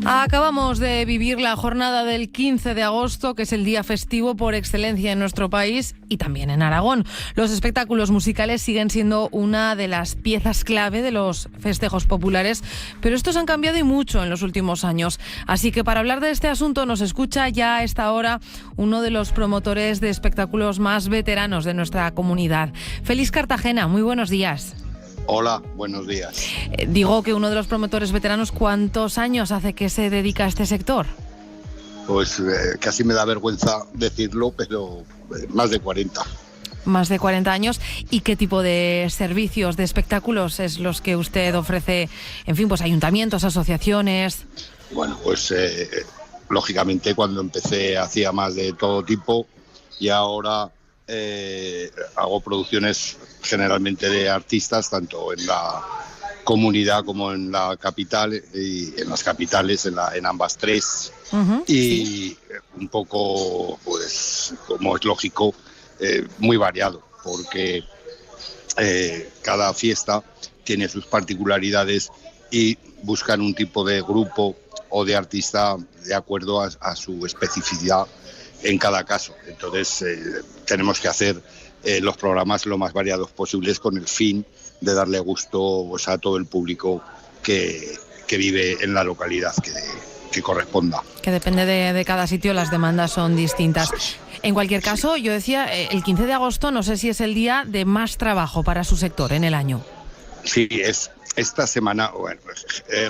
Acabamos de vivir la jornada del 15 de agosto, que es el día festivo por excelencia en nuestro país y también en Aragón. Los espectáculos musicales siguen siendo una de las piezas clave de los festejos populares, pero estos han cambiado y mucho en los últimos años. Así que para hablar de este asunto nos escucha ya a esta hora uno de los promotores de espectáculos más veteranos de nuestra comunidad. Félix Cartagena, muy buenos días. Hola, buenos días. Digo que uno de los promotores veteranos, ¿cuántos años hace que se dedica a este sector? Pues casi me da vergüenza decirlo, pero más de 40. Más de 40 años. ¿Y qué tipo de servicios, de espectáculos es los que usted ofrece? En fin, pues ayuntamientos, asociaciones. Bueno, pues lógicamente cuando empecé hacía más de todo tipo y ahora hago producciones generalmente de artistas, tanto en la comunidad como en la capital y en las capitales, en ambas tres. Uh-huh, y sí. Un poco, pues como es lógico, muy variado, porque cada fiesta tiene sus particularidades y buscan un tipo de grupo o de artista de acuerdo a su especificidad en cada caso. Entonces tenemos que hacer los programas lo más variados posibles con el fin de darle gusto, pues, a todo el público que vive en la localidad que corresponda. Que depende de cada sitio, las demandas son distintas. En cualquier caso, yo decía, el 15 de agosto no sé si es el día de más trabajo para su sector en el año. Sí, es esta semana, bueno,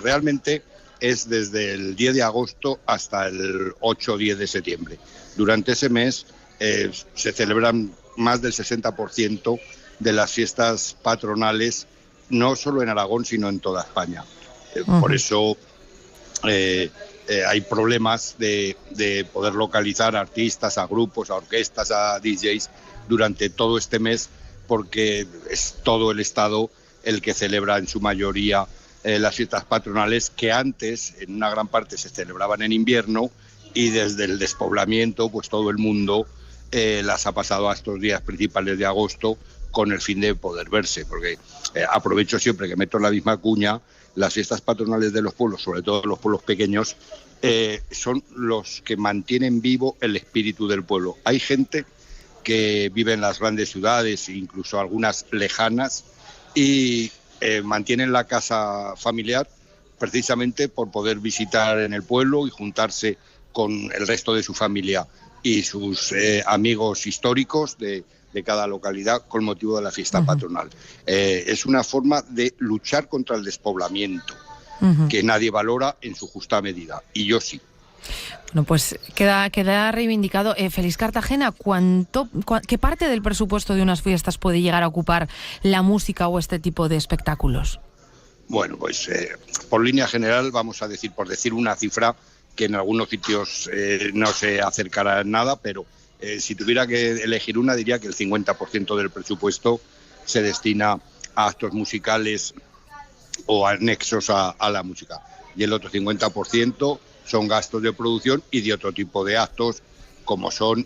realmente es desde el 10 de agosto hasta el 8 o 10 de septiembre. Durante ese mes se celebran más del 60% de las fiestas patronales, no solo en Aragón, sino en toda España. Uh-huh. Por eso hay problemas de poder localizar a artistas, a grupos, a orquestas, a DJs durante todo este mes, porque es todo el Estado el que celebra en su mayoría las fiestas patronales, que antes en una gran parte se celebraban en invierno, y desde el despoblamiento pues todo el mundo las ha pasado a estos días principales de agosto con el fin de poder verse, porque aprovecho siempre que meto la misma cuña, las fiestas patronales de los pueblos, sobre todo los pueblos pequeños, son los que mantienen vivo el espíritu del pueblo. Hay gente que vive en las grandes ciudades, incluso algunas lejanas, y mantienen la casa familiar precisamente por poder visitar en el pueblo y juntarse con el resto de su familia y sus amigos históricos de cada localidad con motivo de la fiesta patronal. Es una forma de luchar contra el despoblamiento, que nadie valora en su justa medida, y yo sí. Bueno, pues queda reivindicado. Félix Cartagena, ¿qué parte del presupuesto de unas fiestas puede llegar a ocupar la música o este tipo de espectáculos? Bueno, pues por línea general vamos a decir, por decir una cifra que en algunos sitios no se acercará en nada, pero si tuviera que elegir una, diría que el 50% del presupuesto se destina a actos musicales o anexos a la música, y el otro 50% son gastos de producción y de otro tipo de actos, como son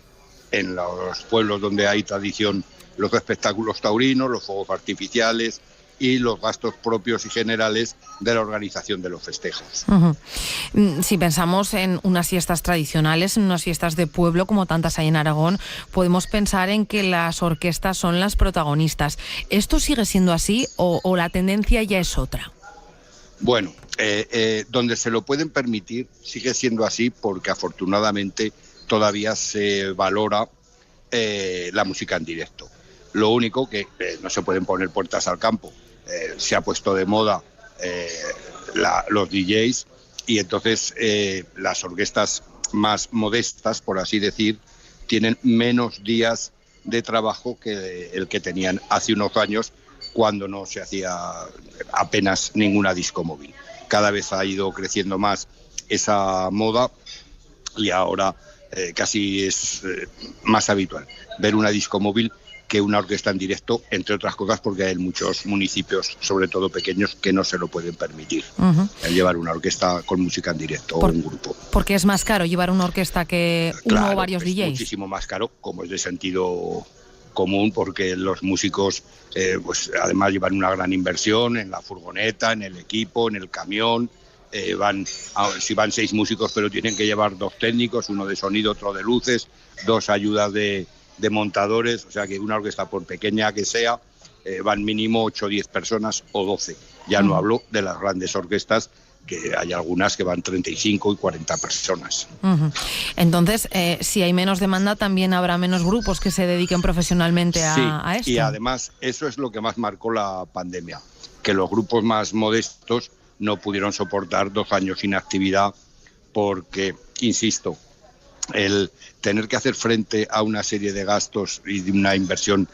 en los pueblos donde hay tradición los espectáculos taurinos, los fuegos artificiales y los gastos propios y generales de la organización de los festejos. Uh-huh. Si pensamos en unas fiestas tradicionales, en unas fiestas de pueblo como tantas hay en Aragón, podemos pensar en que las orquestas son las protagonistas. ¿Esto sigue siendo así o la tendencia ya es otra? Bueno, donde se lo pueden permitir sigue siendo así, porque afortunadamente todavía se valora la música en directo. Lo único que no se pueden poner puertas al campo. Se ha puesto de moda los DJs, y entonces las orquestas más modestas, por así decir, tienen menos días de trabajo que el que tenían hace unos años, cuando no se hacía apenas ninguna disco móvil. Cada vez ha ido creciendo más esa moda, y ahora casi es más habitual ver una disco móvil que una orquesta en directo, entre otras cosas porque hay muchos municipios, sobre todo pequeños, que no se lo pueden permitir, llevar una orquesta con música en directo o un grupo. Porque es más caro llevar una orquesta que uno o varios DJs. Es muchísimo más caro, como es de sentido común, porque los músicos pues además llevan una gran inversión en la furgoneta, en el equipo, en el camión, si van 6 músicos, pero tienen que llevar 2 técnicos, uno de sonido, otro de luces, 2 ayudas de montadores, o sea que una orquesta, por pequeña que sea, van mínimo 8 o 10 personas o 12. Ya no hablo de las grandes orquestas, que hay algunas que van 35 y 40 personas. Entonces, si hay menos demanda, también habrá menos grupos que se dediquen profesionalmente a esto. Y además eso es lo que más marcó la pandemia, que los grupos más modestos no pudieron soportar 2 años sin actividad porque, insisto, el tener que hacer frente a una serie de gastos y de una inversión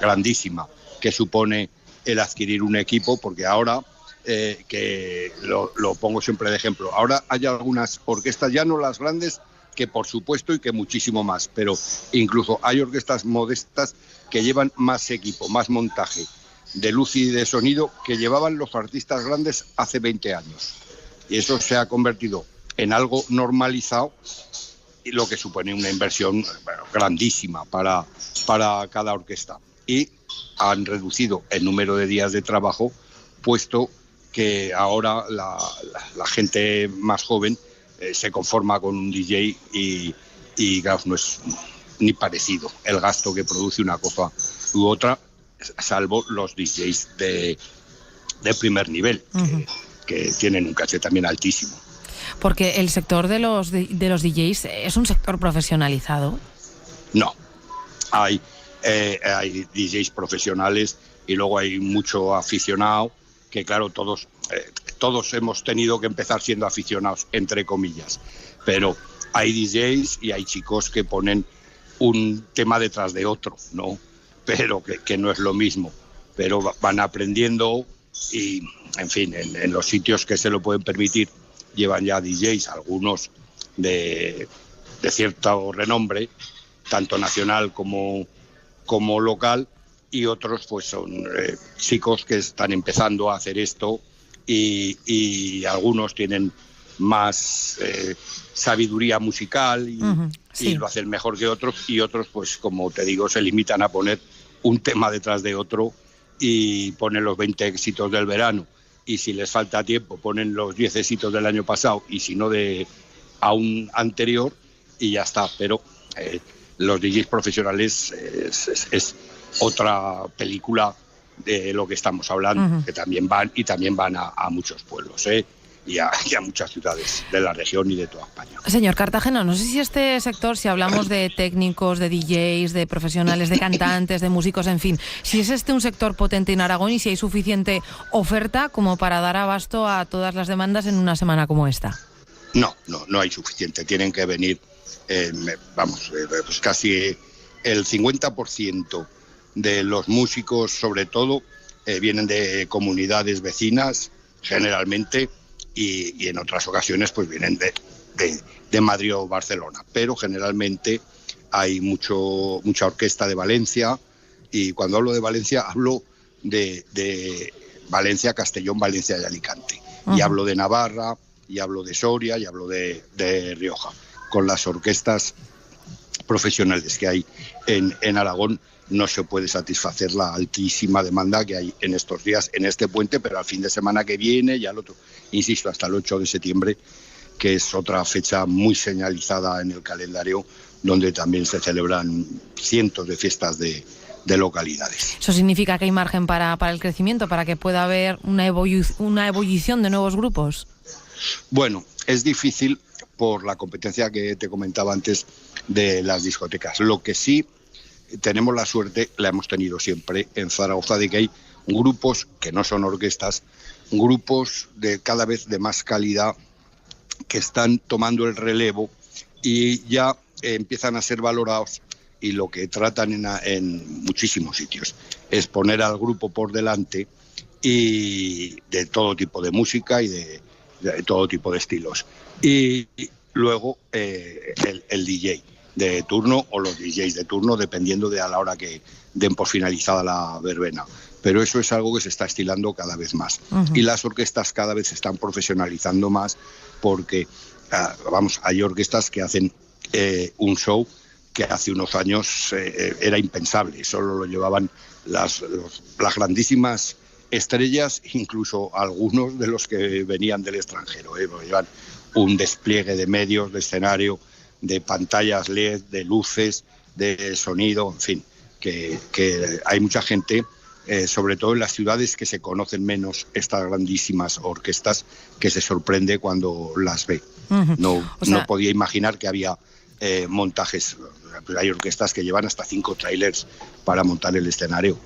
grandísima que supone el adquirir un equipo, porque ahora, que lo pongo siempre de ejemplo, ahora hay algunas orquestas, ya no las grandes, que por supuesto y que muchísimo más, pero incluso hay orquestas modestas que llevan más equipo, más montaje de luz y de sonido que llevaban los artistas grandes hace 20 años. Y eso se ha convertido en algo normalizado, y lo que supone una inversión grandísima para cada orquesta. Y han reducido el número de días de trabajo, puesto que ahora la gente más joven se conforma con un DJ y claro, no es ni parecido el gasto que produce una cosa u otra, salvo los DJs de primer nivel, que tienen un caché también altísimo. Porque el sector de los DJs es un sector profesionalizado. No, hay DJs profesionales y luego hay mucho aficionado, que claro, todos hemos tenido que empezar siendo aficionados, entre comillas, pero hay DJs y hay chicos que ponen un tema detrás de otro, ¿no? Pero que no es lo mismo, pero van aprendiendo y, en fin, en los sitios que se lo pueden permitir, llevan ya DJs, algunos de cierto renombre, tanto nacional como local, y otros pues son chicos que están empezando a hacer esto y algunos tienen más sabiduría musical y lo hacen mejor que otros, y otros pues, como te digo, se limitan a poner un tema detrás de otro y ponen los 20 éxitos del verano, y si les falta tiempo ponen los 10 éxitos del año pasado y si no a un anterior, y ya está. Pero los DJs profesionales es otra película de lo que estamos hablando, que también van a muchos pueblos, y a muchas ciudades de la región y de toda España. Señor Cartagena, no sé si este sector, si hablamos de técnicos, de DJs, de profesionales, de cantantes, de músicos, en fin, si es un sector potente en Aragón y si hay suficiente oferta como para dar abasto a todas las demandas en una semana como esta. No hay suficiente. Tienen que venir, pues casi el 50% de los músicos, sobre todo, vienen de comunidades vecinas, generalmente, y en otras ocasiones pues vienen de Madrid o Barcelona, pero generalmente hay mucha orquesta de Valencia, y cuando hablo de Valencia hablo de Valencia, Castellón, Valencia y Alicante, y hablo de Navarra, y hablo de Soria, y hablo de Rioja. Con las orquestas profesionales que hay en Aragón no se puede satisfacer la altísima demanda que hay en estos días, en este puente, pero al fin de semana que viene y al otro, insisto, hasta el 8 de septiembre, que es otra fecha muy señalizada en el calendario, donde también se celebran cientos de fiestas de localidades. ¿Eso significa que hay margen para el crecimiento, para que pueda haber una ebullición de nuevos grupos? Bueno, es difícil por la competencia que te comentaba antes de las discotecas. Lo que sí tenemos la suerte, la hemos tenido siempre en Zaragoza, de que hay grupos que no son orquestas, grupos de cada vez de más calidad, que están tomando el relevo y ya empiezan a ser valorados, y lo que tratan en muchísimos sitios es poner al grupo por delante, y de todo tipo de música y de todo tipo de estilos. Y luego el DJ de turno o los DJs de turno, dependiendo de a la hora que den por finalizada la verbena. Pero eso es algo que se está estilando cada vez más. Y las orquestas cada vez se están profesionalizando más, porque hay orquestas que hacen un show que hace unos años era impensable. Solo lo llevaban las grandísimas estrellas, incluso algunos de los que venían del extranjero, porque llevan un despliegue de medios, de escenario, de pantallas LED, de luces, de sonido, en fin, que hay mucha gente, sobre todo en las ciudades que se conocen menos estas grandísimas orquestas, que se sorprende cuando las ve. No podía imaginar que había montajes. Hay orquestas que llevan hasta 5 trailers para montar el escenario.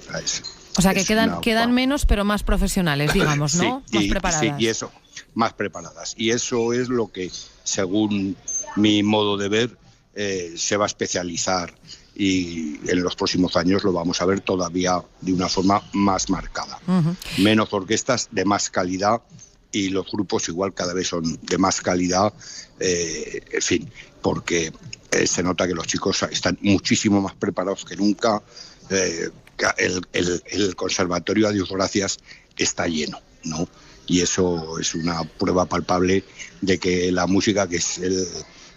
O sea, que quedan menos, pero más profesionales, digamos, ¿no? Sí, más preparadas. Sí, y eso, más preparadas. Y eso es lo que, según mi modo de ver, se va a especializar, y en los próximos años lo vamos a ver todavía de una forma más marcada. Menos orquestas de más calidad, y los grupos igual cada vez son de más calidad, en fin, porque se nota que los chicos están muchísimo más preparados que nunca. El Conservatorio, a Dios gracias, está lleno, ¿no? Y eso es una prueba palpable de que la música, que es el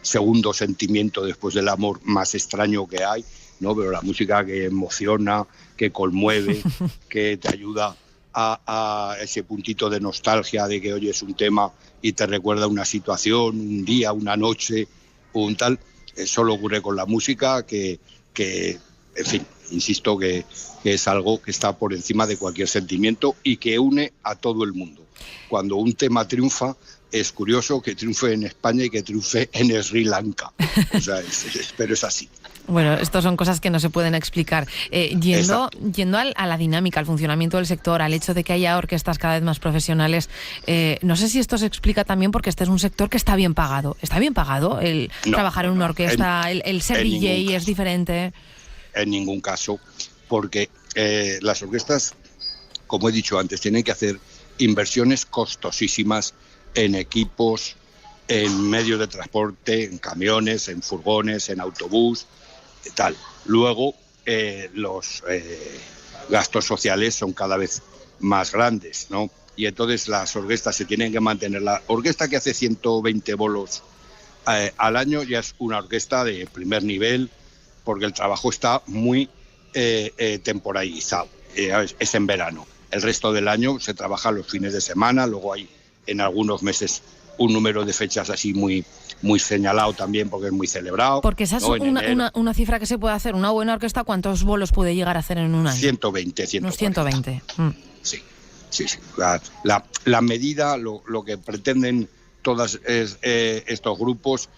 segundo sentimiento después del amor más extraño que hay, ¿no? Pero la música que emociona, que conmueve, que te ayuda a ese puntito de nostalgia de que oyes un tema y te recuerda una situación, un día, una noche, un tal. Solo ocurre con la música, que en fin, insisto que es algo que está por encima de cualquier sentimiento y que une a todo el mundo. Cuando un tema triunfa, es curioso que triunfe en España y que triunfe en Sri Lanka. O sea, pero es así. Bueno, estas son cosas que no se pueden explicar. Yendo a la dinámica, al funcionamiento del sector, al hecho de que haya orquestas cada vez más profesionales, no sé si esto se explica también porque este es un sector que está bien pagado. ¿Está bien pagado el trabajar en una orquesta? ¿El ser DJ es diferente? En ningún caso, porque las orquestas, como he dicho antes, tienen que hacer inversiones costosísimas en equipos, en medios de transporte, en camiones, en furgones, en autobús, tal. Luego, los gastos sociales son cada vez más grandes, ¿no? Y entonces las orquestas se tienen que mantener. La orquesta que hace 120 bolos al año ya es una orquesta de primer nivel, porque el trabajo está muy temporalizado, es en verano. El resto del año se trabaja los fines de semana, luego hay en algunos meses un número de fechas así muy señalado también, porque es muy celebrado. Porque esa es una cifra que se puede hacer. Una buena orquesta, ¿cuántos bolos puede llegar a hacer en un año? 120. Unos 120. Sí. La medida, lo que pretenden todos estos grupos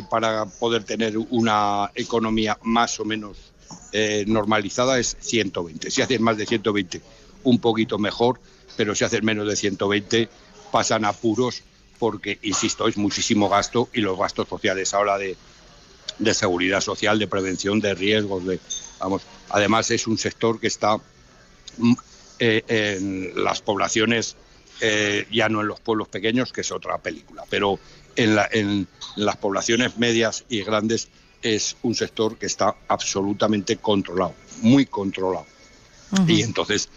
para poder tener una economía más o menos normalizada es 120. Si hacen más de 120, un poquito mejor, pero si hacen menos de 120, pasan apuros, porque, insisto, es muchísimo gasto, y los gastos sociales ahora de seguridad social, de prevención de riesgos, además es un sector que está en las poblaciones, ya no en los pueblos pequeños, que es otra película, pero en las poblaciones medias y grandes es un sector que está absolutamente controlado, muy controlado. Y entonces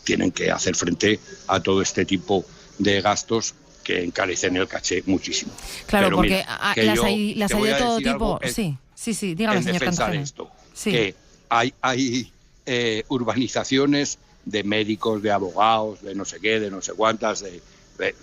tienen que hacer frente a todo este tipo de gastos que encarecen el caché muchísimo. Claro, pero porque mira, las hay de todo tipo. Sí, dígame, señor Cantacena. Que hay urbanizaciones de médicos, de abogados, de no sé qué, de no sé cuántas,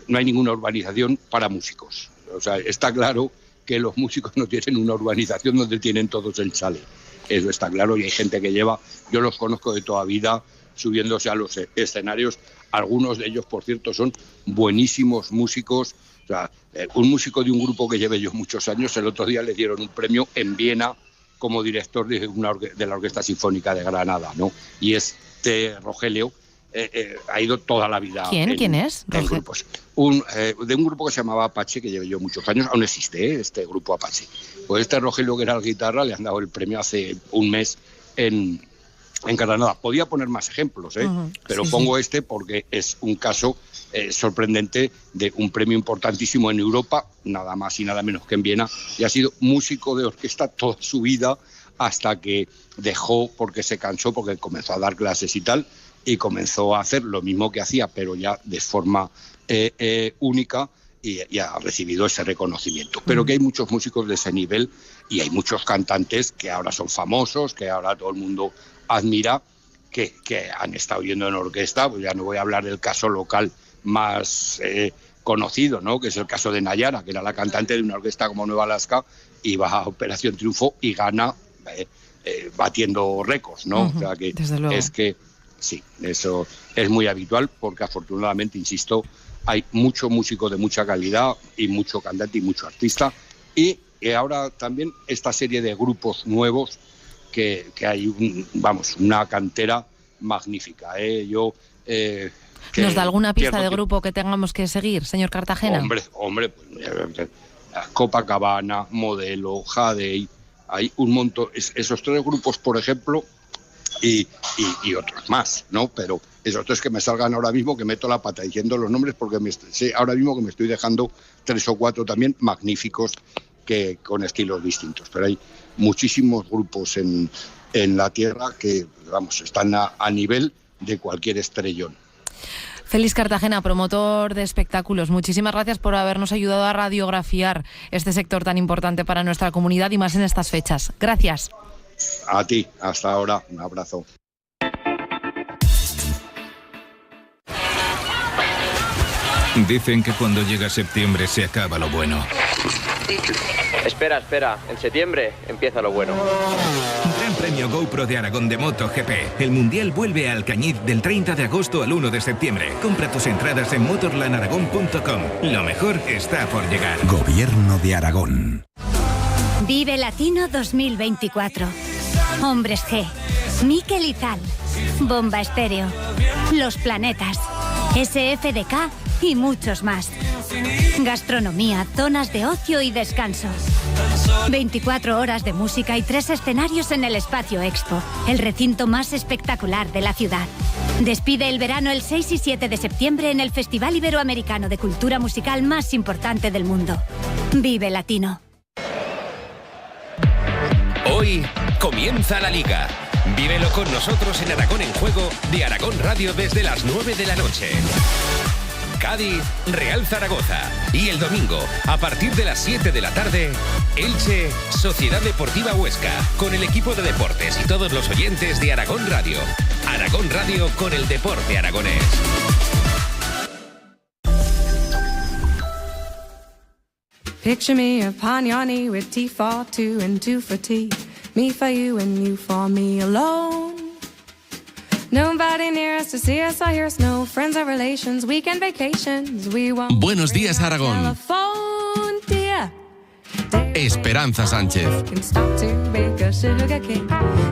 no hay ninguna urbanización para músicos. O sea, está claro que los músicos no tienen una urbanización donde tienen todos el chalet. Eso está claro, y hay gente que yo los conozco de toda vida, subiéndose a los escenarios. Algunos de ellos, por cierto, son buenísimos músicos. O sea, un músico de un grupo que llevé yo muchos años, el otro día le dieron un premio en Viena como director de la Orquesta Sinfónica de Granada, ¿no? Y Rogelio ha ido toda la vida. ¿Quién es? En grupos. De un grupo que se llamaba Apache, que llevé yo muchos años. Aún existe este grupo Apache. Pues Rogelio, que era el guitarra, le han dado el premio hace un mes en Granada. Podía poner más ejemplos, pero pongo este porque es un caso sorprendente de un premio importantísimo en Europa, nada más y nada menos que en Viena, y ha sido músico de orquesta toda su vida, hasta que dejó porque se cansó, porque comenzó a dar clases y tal, y comenzó a hacer lo mismo que hacía, pero ya de forma única, y ha recibido ese reconocimiento. Pero que hay muchos músicos de ese nivel, y hay muchos cantantes que ahora son famosos, que ahora todo el mundo admira, que han estado yendo en orquesta. Pues ya no voy a hablar del caso local más conocido, ¿no? Que es el caso de Nayara, que era la cantante de una orquesta como Nueva Alaska, y va a Operación Triunfo y gana batiendo récords, ¿no? Uh-huh, o sea que desde luego. es que sí, eso es muy habitual, porque afortunadamente, insisto, hay mucho músico de mucha calidad y mucho cantante y mucho artista, y ahora también esta serie de grupos nuevos que hay una cantera magnífica. ¿Nos da alguna pista de grupo que tengamos que seguir, señor Cartagena? Hombre, pues, Copacabana, Modelo, Jadei, hay un montón, esos 3 grupos, por ejemplo, y otros más, ¿no? Pero esos 3 que me salgan ahora mismo, que meto la pata diciendo los nombres, porque sé ahora mismo que me estoy dejando 3 o 4 también magníficos, que con estilos distintos. Pero hay muchísimos grupos en la tierra que, están a nivel de cualquier estrellón. Félix Cartagena, promotor de espectáculos, muchísimas gracias por habernos ayudado a radiografiar este sector tan importante para nuestra comunidad y más en estas fechas. Gracias. A ti, hasta ahora, un abrazo. Dicen que cuando llega septiembre se acaba lo bueno. Espera, en septiembre empieza lo bueno. Gran Premio GoPro de Aragón de MotoGP. El Mundial vuelve a Alcañiz del 30 de agosto al 1 de septiembre. Compra tus entradas en motorlandaragón.com. Lo mejor está por llegar. Gobierno de Aragón. Vive Latino 2024. Hombres G, Mikel Izal, Bomba Estéreo, Los Planetas, SFDK y muchos más. Gastronomía, zonas de ocio y descanso. 24 horas de música y 3 escenarios en el Espacio Expo, el recinto más espectacular de la ciudad. Despide el verano el 6 y 7 de septiembre en el Festival Iberoamericano de Cultura Musical más importante del mundo. Vive Latino. Hoy comienza la Liga. Vívelo con nosotros en Aragón en Juego de Aragón Radio desde las 9 de la noche. Cádiz, Real Zaragoza. Y el domingo, a partir de las 7 de la tarde, Elche, Sociedad Deportiva Huesca, con el equipo de deportes y todos los oyentes de Aragón Radio. Aragón Radio con el deporte aragonés. Picture me upon your knee with tea for two and two for tea. Me for you and you for me alone. Nobody near us to see us or hear us, no friends or relations, weekend vacations. We won't. Buenos días, Aragón. Telephone, dear. Esperanza Sánchez. Can stop to bake a sugar cake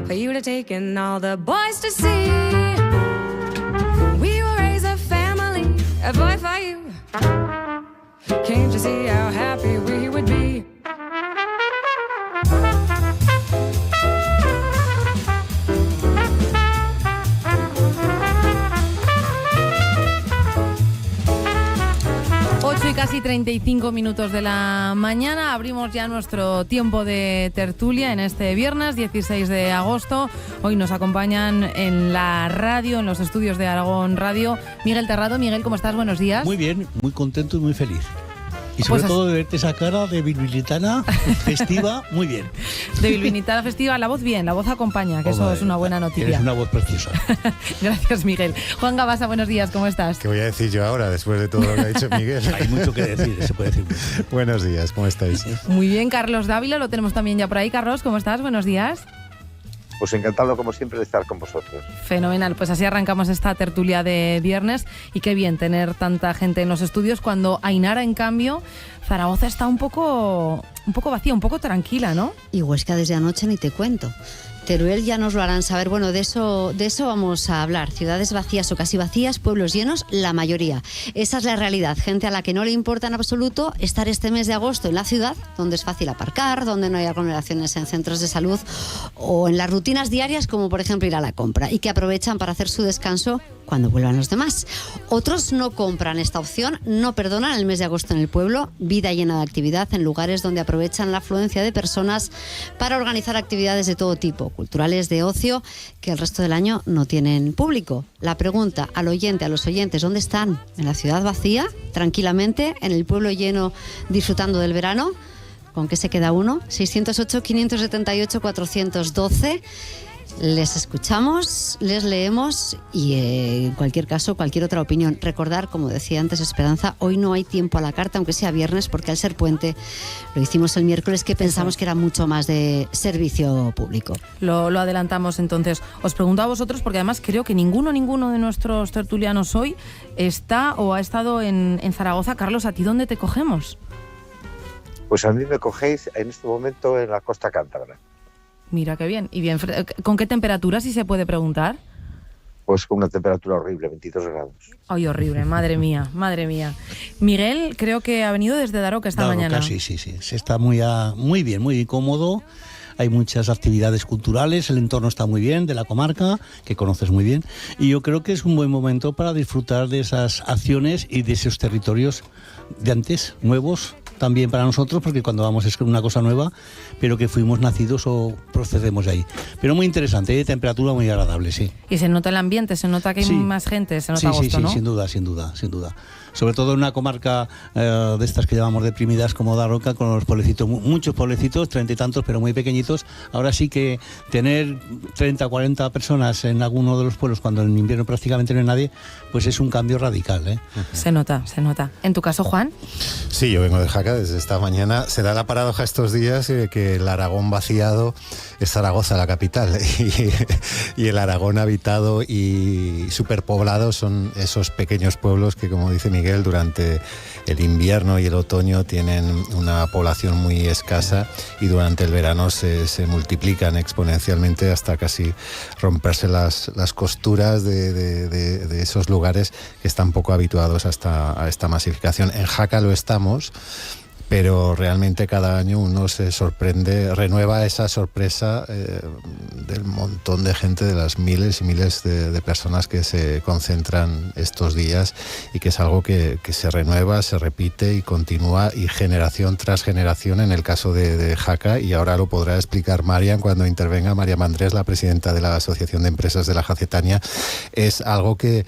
for you to take and all the boys to see. We will raise a family, a boy for you. Can't you see how happy we would be? Y casi 35 minutos de la mañana, abrimos ya nuestro tiempo de tertulia en este viernes 16 de agosto. Hoy nos acompañan en la radio, en los estudios de Aragón Radio, Miguel Terrado. Miguel, ¿cómo estás? Buenos días. Muy bien, muy contento y muy feliz. Y sobre todo de verte esa cara de bilbilitana festiva, muy bien. De bilbilitana festiva, la voz bien, la voz acompaña, que eso es una buena noticia. Eres una voz preciosa. Gracias, Miguel. Juan Gabasa, buenos días, ¿cómo estás? ¿Qué voy a decir yo ahora, después de todo lo que ha dicho Miguel? Hay mucho que decir, se puede decir. Buenos días, ¿cómo estáis? Muy bien, Carlos Dávila, lo tenemos también ya por ahí. Carlos, ¿cómo estás? Buenos días. Pues encantado, como siempre, de estar con vosotros. Fenomenal, pues así arrancamos esta tertulia de viernes y qué bien tener tanta gente en los estudios cuando Ainara, en cambio, Zaragoza está un poco vacía, un poco tranquila, ¿no? Y Huesca desde anoche ni te cuento. Teruel ya nos lo harán saber. Bueno, de eso vamos a hablar. Ciudades vacías o casi vacías, pueblos llenos, la mayoría. Esa es la realidad. Gente a la que no le importa en absoluto estar este mes de agosto en la ciudad, donde es fácil aparcar, donde no hay aglomeraciones en centros de salud o en las rutinas diarias, como por ejemplo ir a la compra, y que aprovechan para hacer su descanso cuando vuelvan los demás. Otros no compran esta opción, no perdonan el mes de agosto en el pueblo, vida llena de actividad en lugares donde aprovechan la afluencia de personas para organizar actividades de todo tipo, culturales, de ocio, que el resto del año no tienen público. La pregunta al oyente, a los oyentes, ¿dónde están? ¿En la ciudad vacía, tranquilamente, en el pueblo lleno, disfrutando del verano? ¿Con qué se queda uno? 608-578-412. Les escuchamos, les leemos y en cualquier caso, cualquier otra opinión. Recordar, como decía antes Esperanza, hoy no hay tiempo a la carta, aunque sea viernes, porque al ser puente, lo hicimos el miércoles, que pensamos que era mucho más de servicio público. Lo adelantamos entonces. Os pregunto a vosotros, porque además creo que ninguno de nuestros tertulianos hoy está o ha estado en Zaragoza. Carlos, ¿a ti dónde te cogemos? Pues a mí me cogéis en este momento en la costa cántabra. Mira qué bien. ¿Y bien? ¿Con qué temperatura, si se puede preguntar? Pues con una temperatura horrible, 22 grados. Ay, horrible, madre mía, madre mía. Miguel, creo que ha venido desde Daroca esta mañana. Sí. Se está muy bien, muy cómodo. Hay muchas actividades culturales, el entorno está muy bien, de la comarca, que conoces muy bien. Y yo creo que es un buen momento para disfrutar de esas acciones y de esos territorios de antes, nuevos, también para nosotros, porque cuando vamos es una cosa nueva, pero que fuimos nacidos o procedemos de ahí. Pero muy interesante, temperatura muy agradable, sí. Y se nota el ambiente, se nota que hay más gente, se nota agosto, ¿no? Sí, sin duda. Sobre todo en una comarca de estas que llamamos deprimidas como Daroca, con los pueblecitos, muchos pueblecitos, 30 y tantos, pero muy pequeñitos. Ahora sí que tener 30 o 40 personas en alguno de los pueblos cuando en invierno prácticamente no hay nadie, pues es un cambio radical, ¿eh? Se nota. ¿En tu caso, Juan? Sí, yo vengo de Jaca desde esta mañana. Se da la paradoja estos días que el Aragón vaciado es Zaragoza, la capital, y el Aragón habitado y superpoblado son esos pequeños pueblos que, como dice Miguel, durante el invierno y el otoño tienen una población muy escasa y durante el verano se multiplican exponencialmente hasta casi romperse las costuras de esos lugares que están poco habituados a esta masificación. En Jaca lo estamos, pero realmente cada año uno se sorprende, renueva esa sorpresa del montón de gente, de las miles y miles de personas que se concentran estos días, y que es algo que se renueva, se repite y continúa, y generación tras generación en el caso de Jaca, y ahora lo podrá explicar Marian cuando intervenga, María Mandrés, la presidenta de la Asociación de Empresas de la Jacetania. Es algo que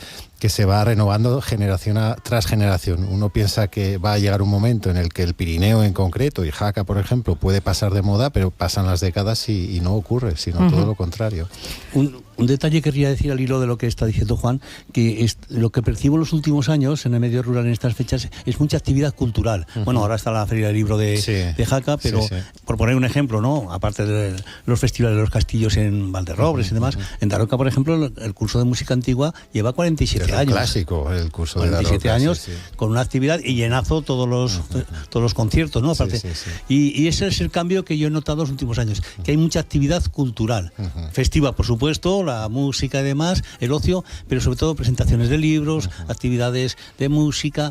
se va renovando generación tras generación. Uno piensa que va a llegar un momento en el que el Pirineo en concreto y Jaca, por ejemplo, puede pasar de moda, pero pasan las décadas y no ocurre, sino todo lo contrario. Un detalle querría decir al hilo de lo que está diciendo Juan, que es lo que percibo en los últimos años en el medio rural en estas fechas es mucha actividad cultural. Bueno, ahora está la Feria del Libro de Jaca, pero por poner un ejemplo, ¿no? Aparte de los festivales de los castillos en Valderrobres y demás, en Daroca, por ejemplo, el curso de música antigua lleva 47 años. Clásico, el curso de 47 Daroca, años, con una actividad y llenazo todos los conciertos, ¿no? Aparte. Y ese es el cambio que yo he notado los últimos años, que hay mucha actividad cultural, festiva, por supuesto, la música y demás, el ocio, pero sobre todo presentaciones de libros, actividades de música,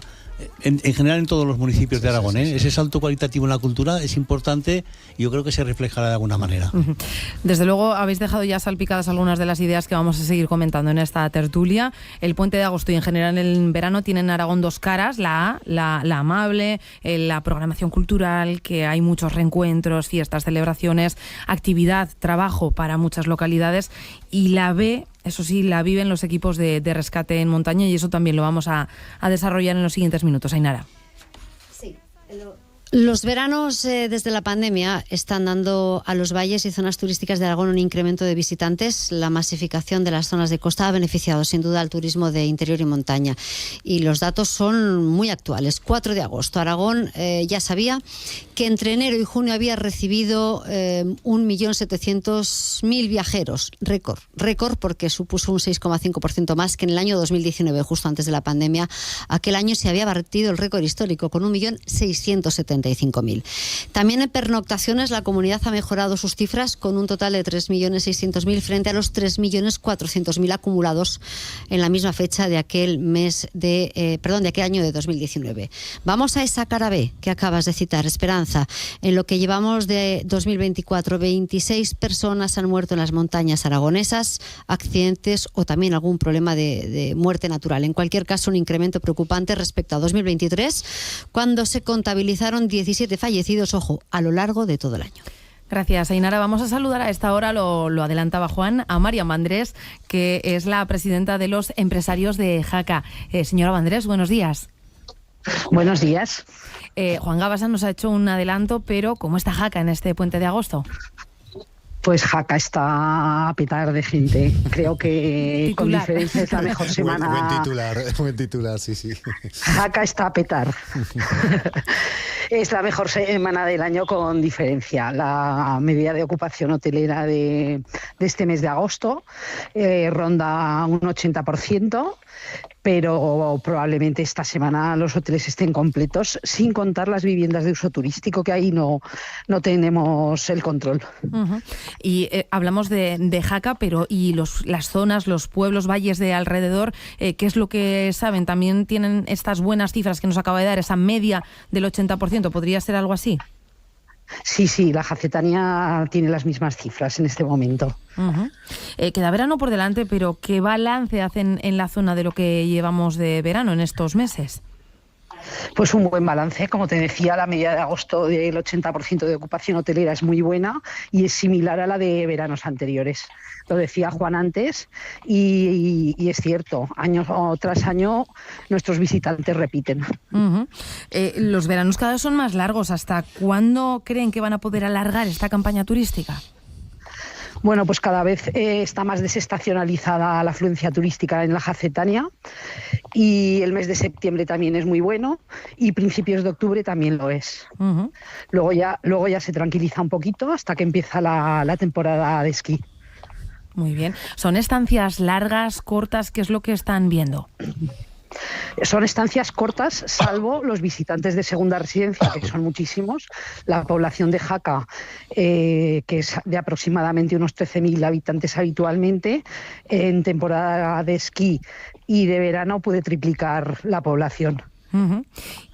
en general en todos los municipios de Aragón. Ese salto cualitativo en la cultura es importante y yo creo que se reflejará de alguna manera. Desde luego habéis dejado ya salpicadas algunas de las ideas que vamos a seguir comentando en esta tertulia. El puente de agosto y en general el verano tienen en Aragón dos caras: la amable, la programación cultural, que hay muchos reencuentros, fiestas, celebraciones, actividad, trabajo para muchas localidades, y la B, eso sí, la viven los equipos de rescate en montaña, y eso también lo vamos a desarrollar en los siguientes minutos. Ainara. Sí, los veranos desde la pandemia están dando a los valles y zonas turísticas de Aragón un incremento de visitantes. La masificación de las zonas de costa ha beneficiado sin duda al turismo de interior y montaña. Y los datos son muy actuales. 4 de agosto, Aragón ya sabía que entre enero y junio había recibido 1.700.000 viajeros. Récord porque supuso un 6,5% más que en el año 2019, justo antes de la pandemia. Aquel año se había batido el récord histórico con 1.675.000. También en pernoctaciones la comunidad ha mejorado sus cifras con un total de 3.600.000 frente a los 3.400.000 acumulados en la misma fecha de aquel aquel año de 2019. Vamos a esa cara B que acabas de citar, Esperanza. En lo que llevamos de 2024, 26 personas han muerto en las montañas aragonesas, accidentes o también algún problema de muerte natural. En cualquier caso, un incremento preocupante respecto a 2023, cuando se contabilizaron 17 fallecidos, ojo, a lo largo de todo el año. Gracias, Ainara. Vamos a saludar a esta hora, lo adelantaba Juan, a María Mandrés, que es la presidenta de los empresarios de Jaca. Señora Mandrés, buenos días. Buenos días. Juan Gabasa nos ha hecho un adelanto, pero ¿cómo está Jaca en este puente de agosto? Pues Jaca está a petar de gente. Creo que con diferencia es la mejor semana. Buen titular, sí. Jaca está a petar. Es la mejor semana del año con diferencia. La media de ocupación hotelera de este mes de agosto ronda un 80%, pero probablemente esta semana los hoteles estén completos, sin contar las viviendas de uso turístico, que ahí no tenemos el control. Uh-huh. Y hablamos de Jaca, pero ¿y las zonas, los pueblos, valles de alrededor, qué es lo que saben? ¿También tienen estas buenas cifras que nos acaba de dar, esa media del 80%? ¿Podría ser algo así? Sí, la Jacetania tiene las mismas cifras en este momento. Uh-huh. Queda verano por delante, pero ¿qué balance hacen en la zona de lo que llevamos de verano en estos meses? Pues un buen balance. Como te decía, la media de agosto del 80% de ocupación hotelera es muy buena y es similar a la de veranos anteriores. Lo decía Juan antes y es cierto, año tras año nuestros visitantes repiten. Uh-huh. Los veranos cada vez son más largos. ¿Hasta cuándo creen que van a poder alargar esta campaña turística? Bueno, pues cada vez está más desestacionalizada la afluencia turística en la Jacetania y el mes de septiembre también es muy bueno y principios de octubre también lo es. Uh-huh. Luego ya se tranquiliza un poquito hasta que empieza la temporada de esquí. Muy bien. ¿Son estancias largas, cortas? ¿Qué es lo que están viendo? Son estancias cortas, salvo los visitantes de segunda residencia, que son muchísimos. La población de Jaca, que es de aproximadamente unos 13.000 habitantes habitualmente, en temporada de esquí y de verano puede triplicar la población. Uh-huh.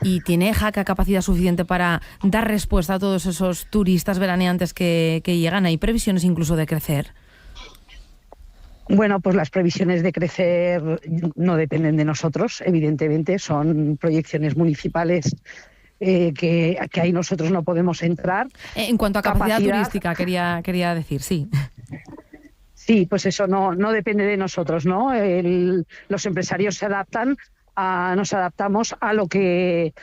¿Y tiene Jaca capacidad suficiente para dar respuesta a todos esos turistas veraneantes que llegan? ¿Hay previsiones incluso de crecer? Bueno, pues las previsiones de crecer no dependen de nosotros, evidentemente, son proyecciones municipales que ahí nosotros no podemos entrar. En cuanto a capacidad turística, quería decir, sí. Sí, pues eso no depende de nosotros, ¿no? Los empresarios se adaptan, nos adaptamos a lo que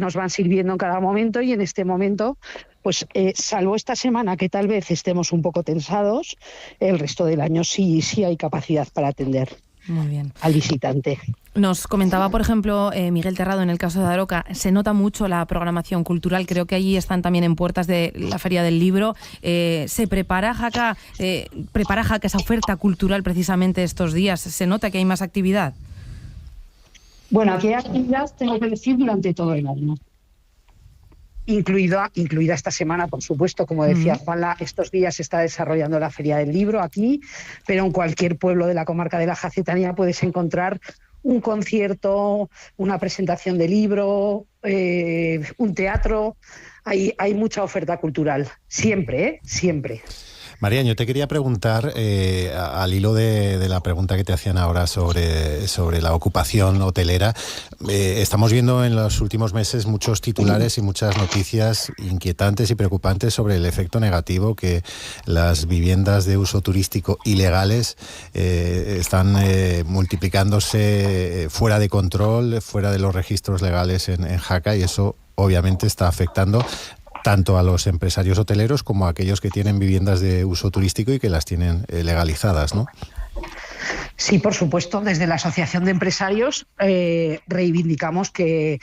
nos van sirviendo en cada momento y en este momento, pues salvo esta semana que tal vez estemos un poco tensados, el resto del año sí hay capacidad para atender. Muy bien. Al visitante. Nos comentaba, por ejemplo, Miguel Terrado, en el caso de Daroca, se nota mucho la programación cultural. Creo que allí están también en puertas de la Feria del Libro. ¿Se prepara Jaca esa oferta cultural precisamente estos días? ¿Se nota que hay más actividad? Bueno, aquí hay actividad, tengo que decir, durante todo el año. Incluida esta semana, por supuesto, como decía Juanla, estos días se está desarrollando la Feria del Libro aquí, pero en cualquier pueblo de la comarca de la Jacetania puedes encontrar un concierto, una presentación de libro, un teatro. Hay mucha oferta cultural, siempre. Marian, yo te quería preguntar, al hilo de la pregunta que te hacían ahora sobre la ocupación hotelera, estamos viendo en los últimos meses muchos titulares y muchas noticias inquietantes y preocupantes sobre el efecto negativo que las viviendas de uso turístico ilegales están multiplicándose fuera de control, fuera de los registros legales en Jaca, y eso obviamente está afectando tanto a los empresarios hoteleros como a aquellos que tienen viviendas de uso turístico y que las tienen legalizadas, ¿no? Sí, por supuesto. Desde la Asociación de Empresarios reivindicamos que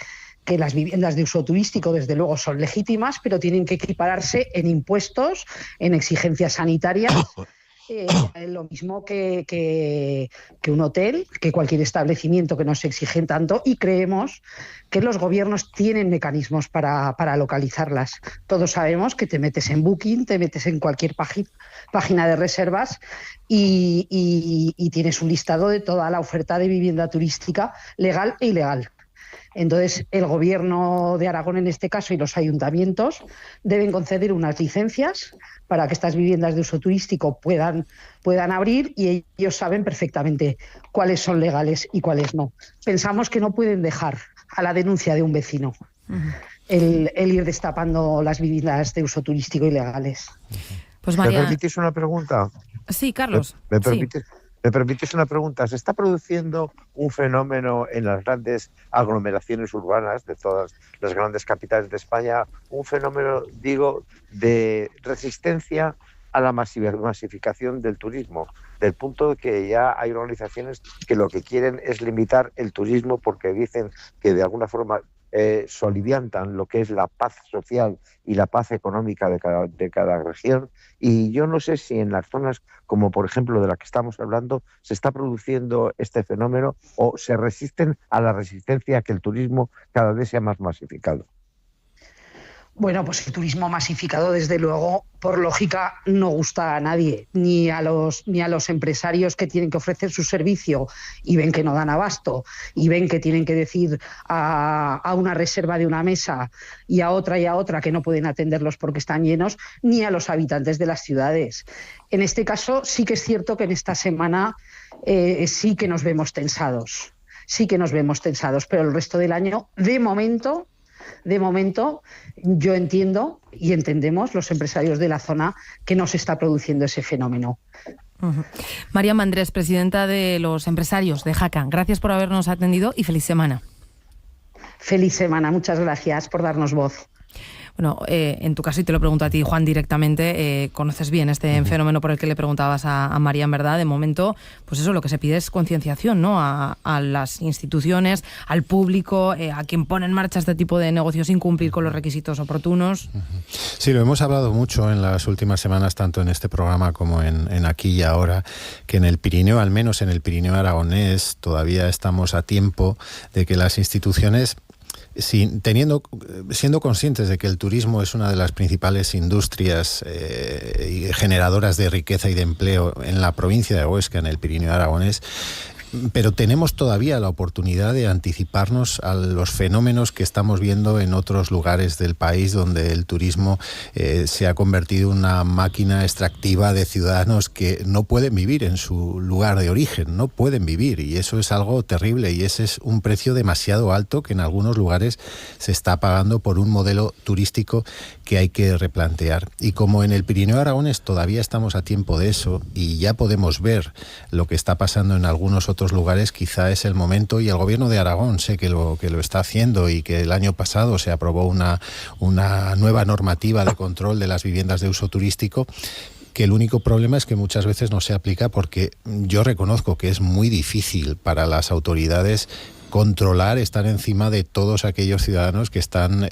las viviendas de uso turístico, desde luego, son legítimas, pero tienen que equipararse en impuestos, en exigencias sanitarias. Lo mismo que un hotel, que cualquier establecimiento, que no se exigen tanto, y creemos que los gobiernos tienen mecanismos para localizarlas. Todos sabemos que te metes en Booking, te metes en cualquier página de reservas y tienes un listado de toda la oferta de vivienda turística legal e ilegal. Entonces, el Gobierno de Aragón, en este caso, y los ayuntamientos deben conceder unas licencias para que estas viviendas de uso turístico puedan abrir, y ellos saben perfectamente cuáles son legales y cuáles no. Pensamos que no pueden dejar a la denuncia de un vecino el ir destapando las viviendas de uso turístico ilegales. Pues María... ¿Me permitís una pregunta? Sí, Carlos. ¿Me permitís una pregunta? ¿Se está produciendo un fenómeno en las grandes aglomeraciones urbanas de todas las grandes capitales de España, un fenómeno, digo, de resistencia a la masificación del turismo, del punto de que ya hay organizaciones que lo que quieren es limitar el turismo porque dicen que de alguna forma soliviantan lo que es la paz social y la paz económica de cada región. Y yo no sé si en las zonas como por ejemplo de la que estamos hablando se está produciendo este fenómeno o se resisten a la resistencia a que el turismo cada vez sea más masificado. Bueno, pues el turismo masificado, desde luego, por lógica, no gusta a nadie, ni a los empresarios que tienen que ofrecer su servicio y ven que no dan abasto, y ven que tienen que decir a una reserva de una mesa y a otra que no pueden atenderlos porque están llenos, ni a los habitantes de las ciudades. En este caso, sí que es cierto que en esta semana sí que nos vemos tensados, pero el resto del año, de momento, yo entiendo y entendemos los empresarios de la zona que no se está produciendo ese fenómeno. María Mandrés, presidenta de los empresarios de Jaca, gracias por habernos atendido y feliz semana. Feliz semana, muchas gracias por darnos voz. Bueno, en tu caso, y te lo pregunto a ti, Juan, directamente, conoces bien este fenómeno por el que le preguntabas a María, en verdad. De momento, pues eso, lo que se pide es concienciación, ¿no? A las instituciones, al público, a quien pone en marcha este tipo de negocios sin cumplir con los requisitos oportunos. Sí, lo hemos hablado mucho en las últimas semanas, tanto en este programa como en Aquí y Ahora, que en el Pirineo, al menos en el Pirineo aragonés, todavía estamos a tiempo de que las instituciones, siendo conscientes de que el turismo es una de las principales industrias generadoras de riqueza y de empleo en la provincia de Huesca, en el Pirineo aragonés, pero tenemos todavía la oportunidad de anticiparnos a los fenómenos que estamos viendo en otros lugares del país donde el turismo se ha convertido en una máquina extractiva de ciudadanos que no pueden vivir en su lugar de origen, no pueden vivir, y eso es algo terrible, y ese es un precio demasiado alto que en algunos lugares se está pagando por un modelo turístico que hay que replantear. Y como en el Pirineo aragonés todavía estamos a tiempo de eso y ya podemos ver lo que está pasando en algunos otros lugares, quizá es el momento, y el Gobierno de Aragón sé que lo está haciendo, y que el año pasado se aprobó una nueva normativa de control de las viviendas de uso turístico, que el único problema es que muchas veces no se aplica, porque yo reconozco que es muy difícil para las autoridades controlar, estar encima de todos aquellos ciudadanos que están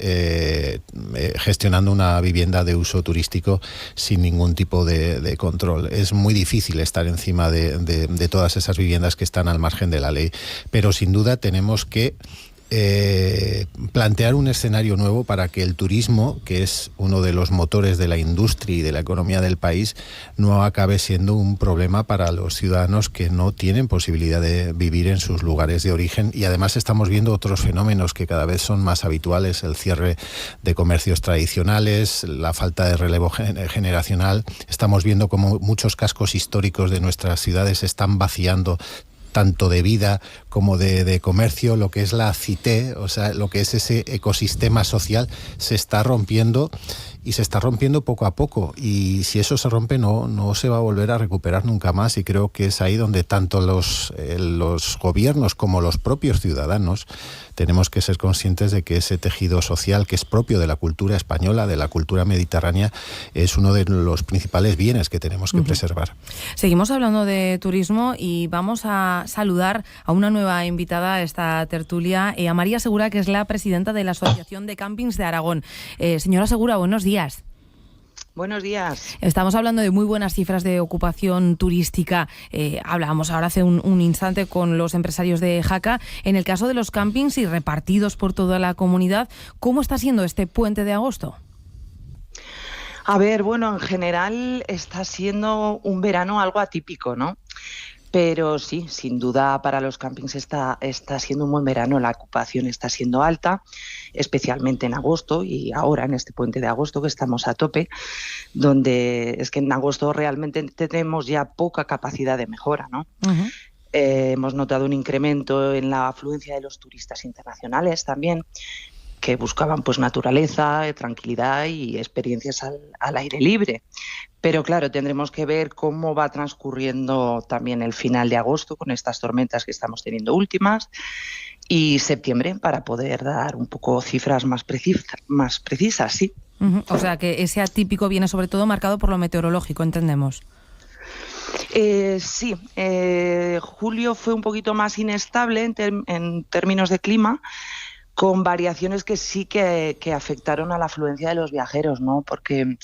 gestionando una vivienda de uso turístico sin ningún tipo de control. Es muy difícil estar encima de todas esas viviendas que están al margen de la ley, pero sin duda tenemos que plantear un escenario nuevo para que el turismo, que es uno de los motores de la industria y de la economía del país, no acabe siendo un problema para los ciudadanos que no tienen posibilidad de vivir en sus lugares de origen. Y además estamos viendo otros fenómenos que cada vez son más habituales: el cierre de comercios tradicionales, la falta de relevo generacional. Estamos viendo cómo muchos cascos históricos de nuestras ciudades se están vaciando, tanto de vida como de comercio. Lo que es la cité, o sea, lo que es ese ecosistema social, se está rompiendo, y se está rompiendo poco a poco, y si eso se rompe no se va a volver a recuperar nunca más. Y creo que es ahí donde tanto los gobiernos como los propios ciudadanos tenemos que ser conscientes de que ese tejido social, que es propio de la cultura española, de la cultura mediterránea, es uno de los principales bienes que tenemos que preservar. Seguimos hablando de turismo y vamos a saludar a una nueva invitada a esta tertulia, a María Segura, que es la presidenta de la Asociación de Campings de Aragón. Señora Segura, buenos días. Buenos días. Estamos hablando de muy buenas cifras de ocupación turística. Hablábamos ahora hace un instante con los empresarios de Jaca. En el caso de los campings y repartidos por toda la comunidad, ¿cómo está siendo este puente de agosto? A ver, bueno, en general está siendo un verano algo atípico, ¿no? Pero sí, sin duda para los campings está siendo un buen verano. La ocupación está siendo alta, especialmente en agosto, y ahora en este puente de agosto que estamos a tope, donde es que en agosto realmente tenemos ya poca capacidad de mejora, ¿no? Uh-huh. Hemos notado un incremento en la afluencia de los turistas internacionales también, que buscaban pues naturaleza, tranquilidad y experiencias al aire libre. Pero claro, tendremos que ver cómo va transcurriendo también el final de agosto con estas tormentas que estamos teniendo últimas, y septiembre, para poder dar un poco cifras más precisas, sí. O sea que ese atípico viene sobre todo marcado por lo meteorológico, entendemos. Sí, julio fue un poquito más inestable en términos de clima, con variaciones que sí que afectaron a la afluencia de los viajeros, ¿no? Porque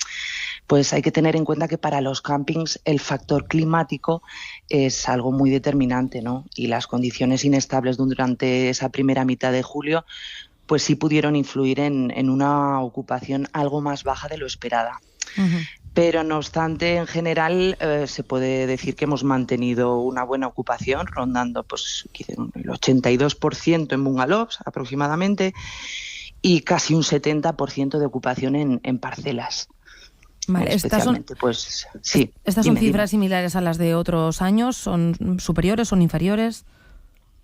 pues hay que tener en cuenta que para los campings el factor climático es algo muy determinante, ¿no? Y las condiciones inestables durante esa primera mitad de julio pues sí pudieron influir en una ocupación algo más baja de lo esperada. Pero no obstante, en general se puede decir que hemos mantenido una buena ocupación, rondando pues el 82% en bungalows aproximadamente y casi un 70% de ocupación en parcelas. Vale, estas son cifras similares a las de otros años, ¿son superiores, son inferiores?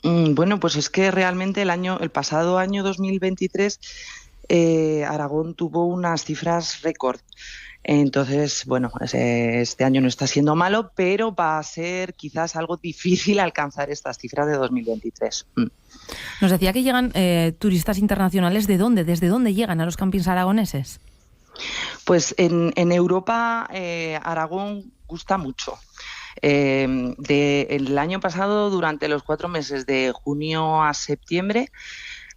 Bueno, pues es que realmente el pasado año 2023 Aragón tuvo unas cifras récord. Entonces, bueno, este año no está siendo malo, pero va a ser quizás algo difícil alcanzar estas cifras de 2023. Nos decía que llegan turistas internacionales. ¿De dónde? ¿Desde dónde llegan a los campings aragoneses? Pues en Europa Aragón gusta mucho. El año pasado, durante los 4 meses de junio a septiembre,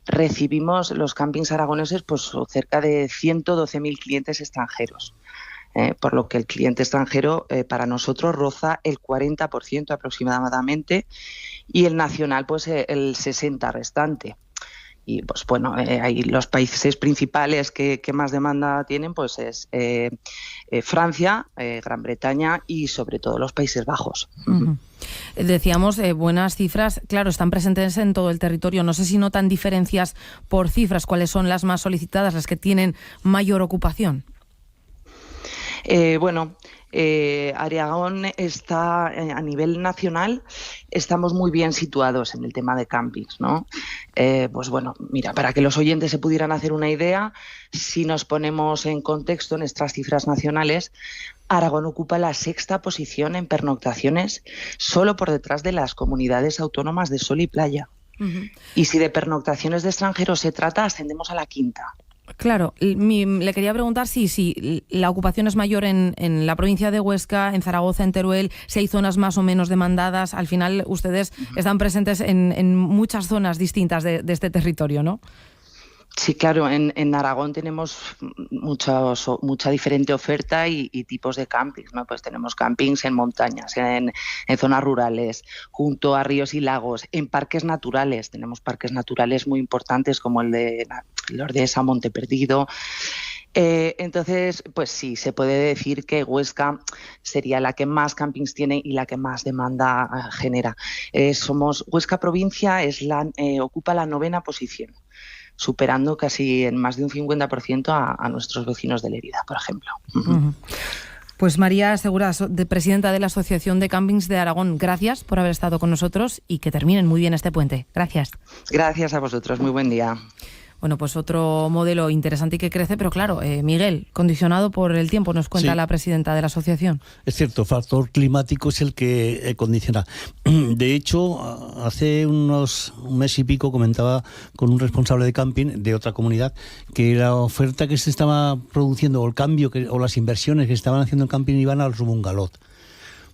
recibimos los campings aragoneses pues cerca de 112.000 clientes extranjeros. Por lo que el cliente extranjero para nosotros roza el 40% aproximadamente y el nacional pues el 60% restante. Y pues bueno, ahí los países principales que más demanda tienen pues es Francia, Gran Bretaña y sobre todo los Países Bajos. Decíamos buenas cifras, claro, están presentes en todo el territorio. No sé si notan diferencias por cifras, cuáles son las más solicitadas, las que tienen mayor ocupación. Aragón está a nivel nacional, estamos muy bien situados en el tema de campings, ¿no? Pues bueno, mira, para que los oyentes se pudieran hacer una idea, si nos ponemos en contexto en nuestras cifras nacionales, Aragón ocupa la 6ª posición en pernoctaciones, solo por detrás de las comunidades autónomas de Sol y Playa. Y si de pernoctaciones de extranjeros se trata, ascendemos a la 5ª. Claro, le quería preguntar si la ocupación es mayor en la provincia de Huesca, en Zaragoza, en Teruel, si hay zonas más o menos demandadas. Al final ustedes están presentes en muchas zonas distintas de este territorio, ¿no? Sí, claro, en Aragón tenemos mucha diferente oferta y tipos de campings, ¿no? Pues tenemos campings en montañas, en zonas rurales, junto a ríos y lagos, en parques naturales. Tenemos parques naturales muy importantes como el de Ordesa, Monte Perdido. Entonces, pues sí, se puede decir que Huesca sería la que más campings tiene y la que más demanda genera. Huesca provincia ocupa la 9ª posición, superando casi en más de un 50% a nuestros vecinos de Lérida, por ejemplo. Pues María Segura, presidenta de la Asociación de Campings de Aragón, gracias por haber estado con nosotros y que terminen muy bien este puente. Gracias. Gracias a vosotros, muy buen día. Bueno, pues otro modelo interesante y que crece, pero claro, Miguel, condicionado por el tiempo, nos cuenta la presidenta de la asociación. Es cierto, el factor climático es el que condiciona. De hecho, hace un mes y pico comentaba con un responsable de camping de otra comunidad que la oferta que se estaba produciendo o el cambio o las inversiones que estaban haciendo en camping iban a los bungalows,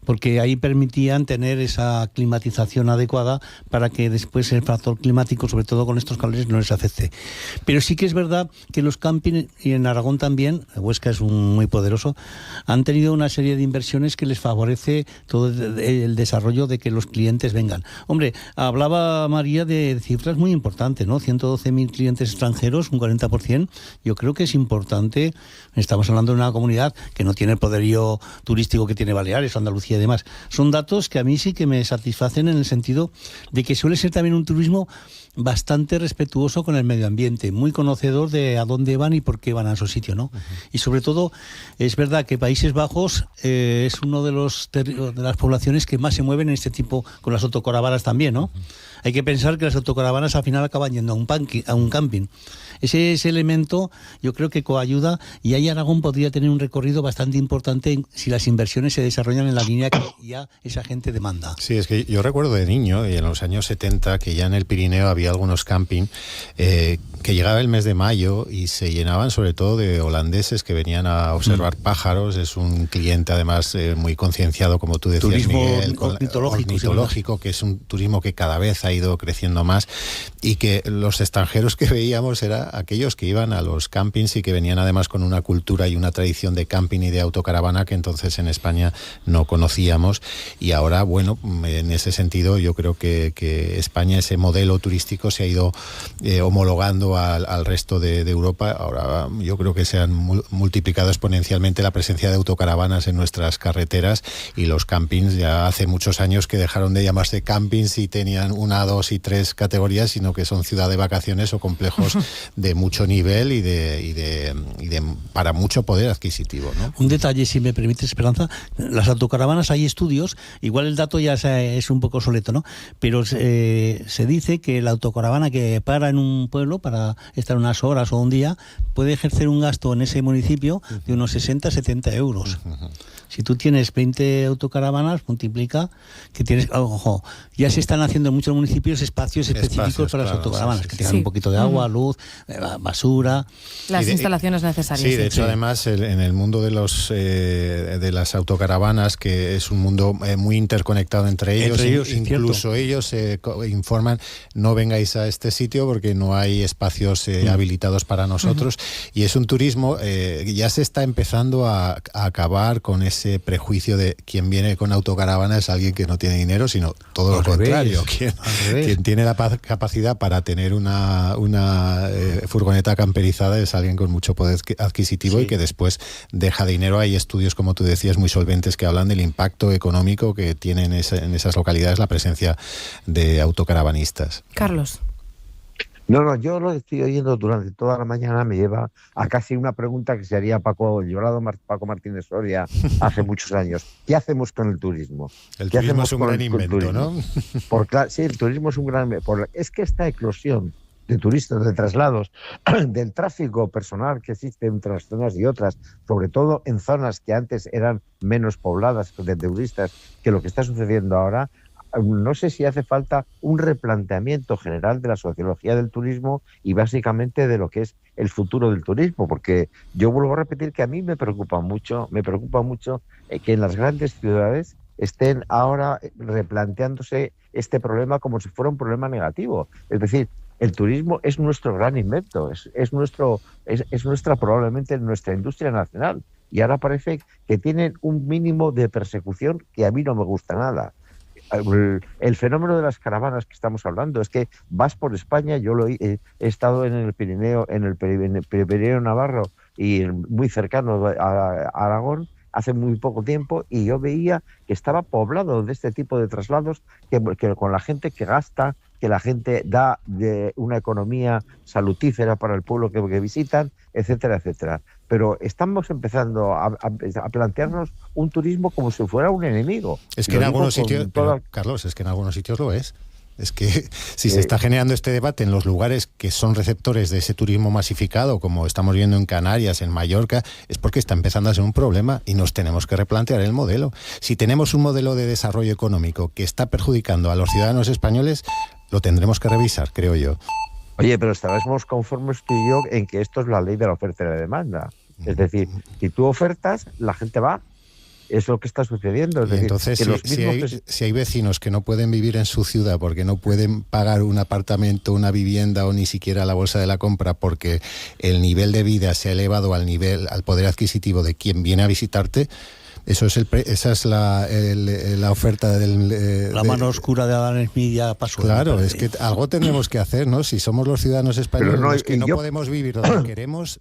porque ahí permitían tener esa climatización adecuada para que después el factor climático, sobre todo con estos calores, no les afecte. Pero sí que es verdad que los campings, y en Aragón también, Huesca es muy poderoso, han tenido una serie de inversiones que les favorece todo el desarrollo de que los clientes vengan. Hombre, hablaba María de cifras muy importantes, ¿no? 112.000 clientes extranjeros, un 40%. Yo creo que es importante. Estamos hablando de una comunidad que no tiene el poderío turístico que tiene Baleares, Andalucía y demás. Son datos que a mí sí que me satisfacen en el sentido de que suele ser también un turismo bastante respetuoso con el medio ambiente, muy conocedor de a dónde van y por qué van a su sitio, ¿no? Y sobre todo, es verdad que Países Bajos es uno de las poblaciones que más se mueven en este tipo, con las autocaravanas también, ¿no? Hay que pensar que las autocaravanas al final acaban yendo a un camping. ese elemento yo creo que coayuda, y ahí Aragón podría tener un recorrido bastante importante si las inversiones se desarrollan en la línea que ya esa gente demanda. Sí, es que yo recuerdo de niño, y en los años 70, que ya en el Pirineo había algunos camping que llegaba el mes de mayo y se llenaban sobre todo de holandeses que venían a observar pájaros. Es un cliente además muy concienciado, como tú decías, turismo Miguel, ornitológico, que es un turismo que cada vez ha ido creciendo más, y que los extranjeros que veíamos eran aquellos que iban a los campings y que venían además con una cultura y una tradición de camping y de autocaravana que entonces en España no conocíamos. Y ahora, bueno, en ese sentido yo creo que España, ese modelo turístico se ha ido homologando al resto de Europa. Ahora yo creo que se han multiplicado exponencialmente la presencia de autocaravanas en nuestras carreteras, y los campings ya hace muchos años que dejaron de llamarse campings y tenían 1, 2 y 3 categorías, sino que son ciudad de vacaciones o complejos de mucho nivel y de para mucho poder adquisitivo, ¿no? Un detalle, si me permites, Esperanza, las autocaravanas, hay estudios, igual el dato ya es un poco obsoleto, ¿no? Pero se dice que la autocaravana que para en un pueblo para estar unas horas o un día puede ejercer un gasto en ese municipio de unos 60-70 euros. Si tú tienes 20 autocaravanas, multiplica que tienes, ojo, ya se están haciendo en muchos municipios espacios específicos para las autocaravanas, que tengan un poquito de agua, luz, basura. Las instalaciones necesarias. Sí, de hecho, además, en el mundo de las autocaravanas, que es un mundo muy interconectado entre ellos, incluso ellos se informan, no vengáis a este sitio porque no hay espacios habilitados para nosotros. Y es un turismo, ya se está empezando a acabar con ese prejuicio de quien viene con autocaravana es alguien que no tiene dinero, sino todo lo contrario. Quien tiene la capacidad para tener una furgoneta camperizada es alguien con mucho poder adquisitivo y que después deja dinero. Hay estudios, como tú decías, muy solventes que hablan del impacto económico que tiene en esas localidades la presencia de autocaravanistas. Carlos. No, yo lo estoy oyendo durante toda la mañana, me lleva a casi una pregunta que se haría Paco Martínez Soria hace muchos años. ¿Qué hacemos con el turismo? El turismo es un gran invento, ¿no? Sí, el turismo es un gran invento. Es que esta eclosión de turistas, de traslados, del tráfico personal que existe entre unas zonas y otras, sobre todo en zonas que antes eran menos pobladas de turistas, que lo que está sucediendo ahora, no sé si hace falta un replanteamiento general de la sociología del turismo y básicamente de lo que es el futuro del turismo, porque yo vuelvo a repetir que a mí me preocupa mucho que en las grandes ciudades estén ahora replanteándose este problema como si fuera un problema negativo. Es decir, el turismo es nuestro gran invento, es nuestra probablemente nuestra industria nacional, y ahora parece que tienen un mínimo de persecución que a mí no me gusta nada. El fenómeno de las caravanas que estamos hablando es que vas por España, yo he estado en el Pirineo, en el Pirineo Navarro y muy cercano a Aragón hace muy poco tiempo, y yo veía que estaba poblado de este tipo de traslados que con la gente que gasta, que la gente da de una economía salutífera para el pueblo que visitan, etcétera, etcétera. Pero estamos empezando a plantearnos un turismo como si fuera un enemigo. Es que en algunos sitios, Carlos, es que en algunos sitios lo es. Es que si se está generando este debate en los lugares que son receptores de ese turismo masificado, como estamos viendo en Canarias, en Mallorca, es porque está empezando a ser un problema y nos tenemos que replantear el modelo. Si tenemos un modelo de desarrollo económico que está perjudicando a los ciudadanos españoles, lo tendremos que revisar, creo yo. Oye, pero estaremos conformes tú y yo en que esto es la ley de la oferta y la demanda. Es decir, si tú ofertas, la gente va. Es lo que está sucediendo. Es decir, entonces, que si hay vecinos que no pueden vivir en su ciudad porque no pueden pagar un apartamento, una vivienda o ni siquiera la bolsa de la compra porque el nivel de vida se ha elevado al poder adquisitivo de quien viene a visitarte, esa es la oferta la mano oscura de Adam Smith ya pasó. Claro, es que algo tenemos que hacer, ¿no? Si somos los ciudadanos españoles los que no podemos vivir donde queremos,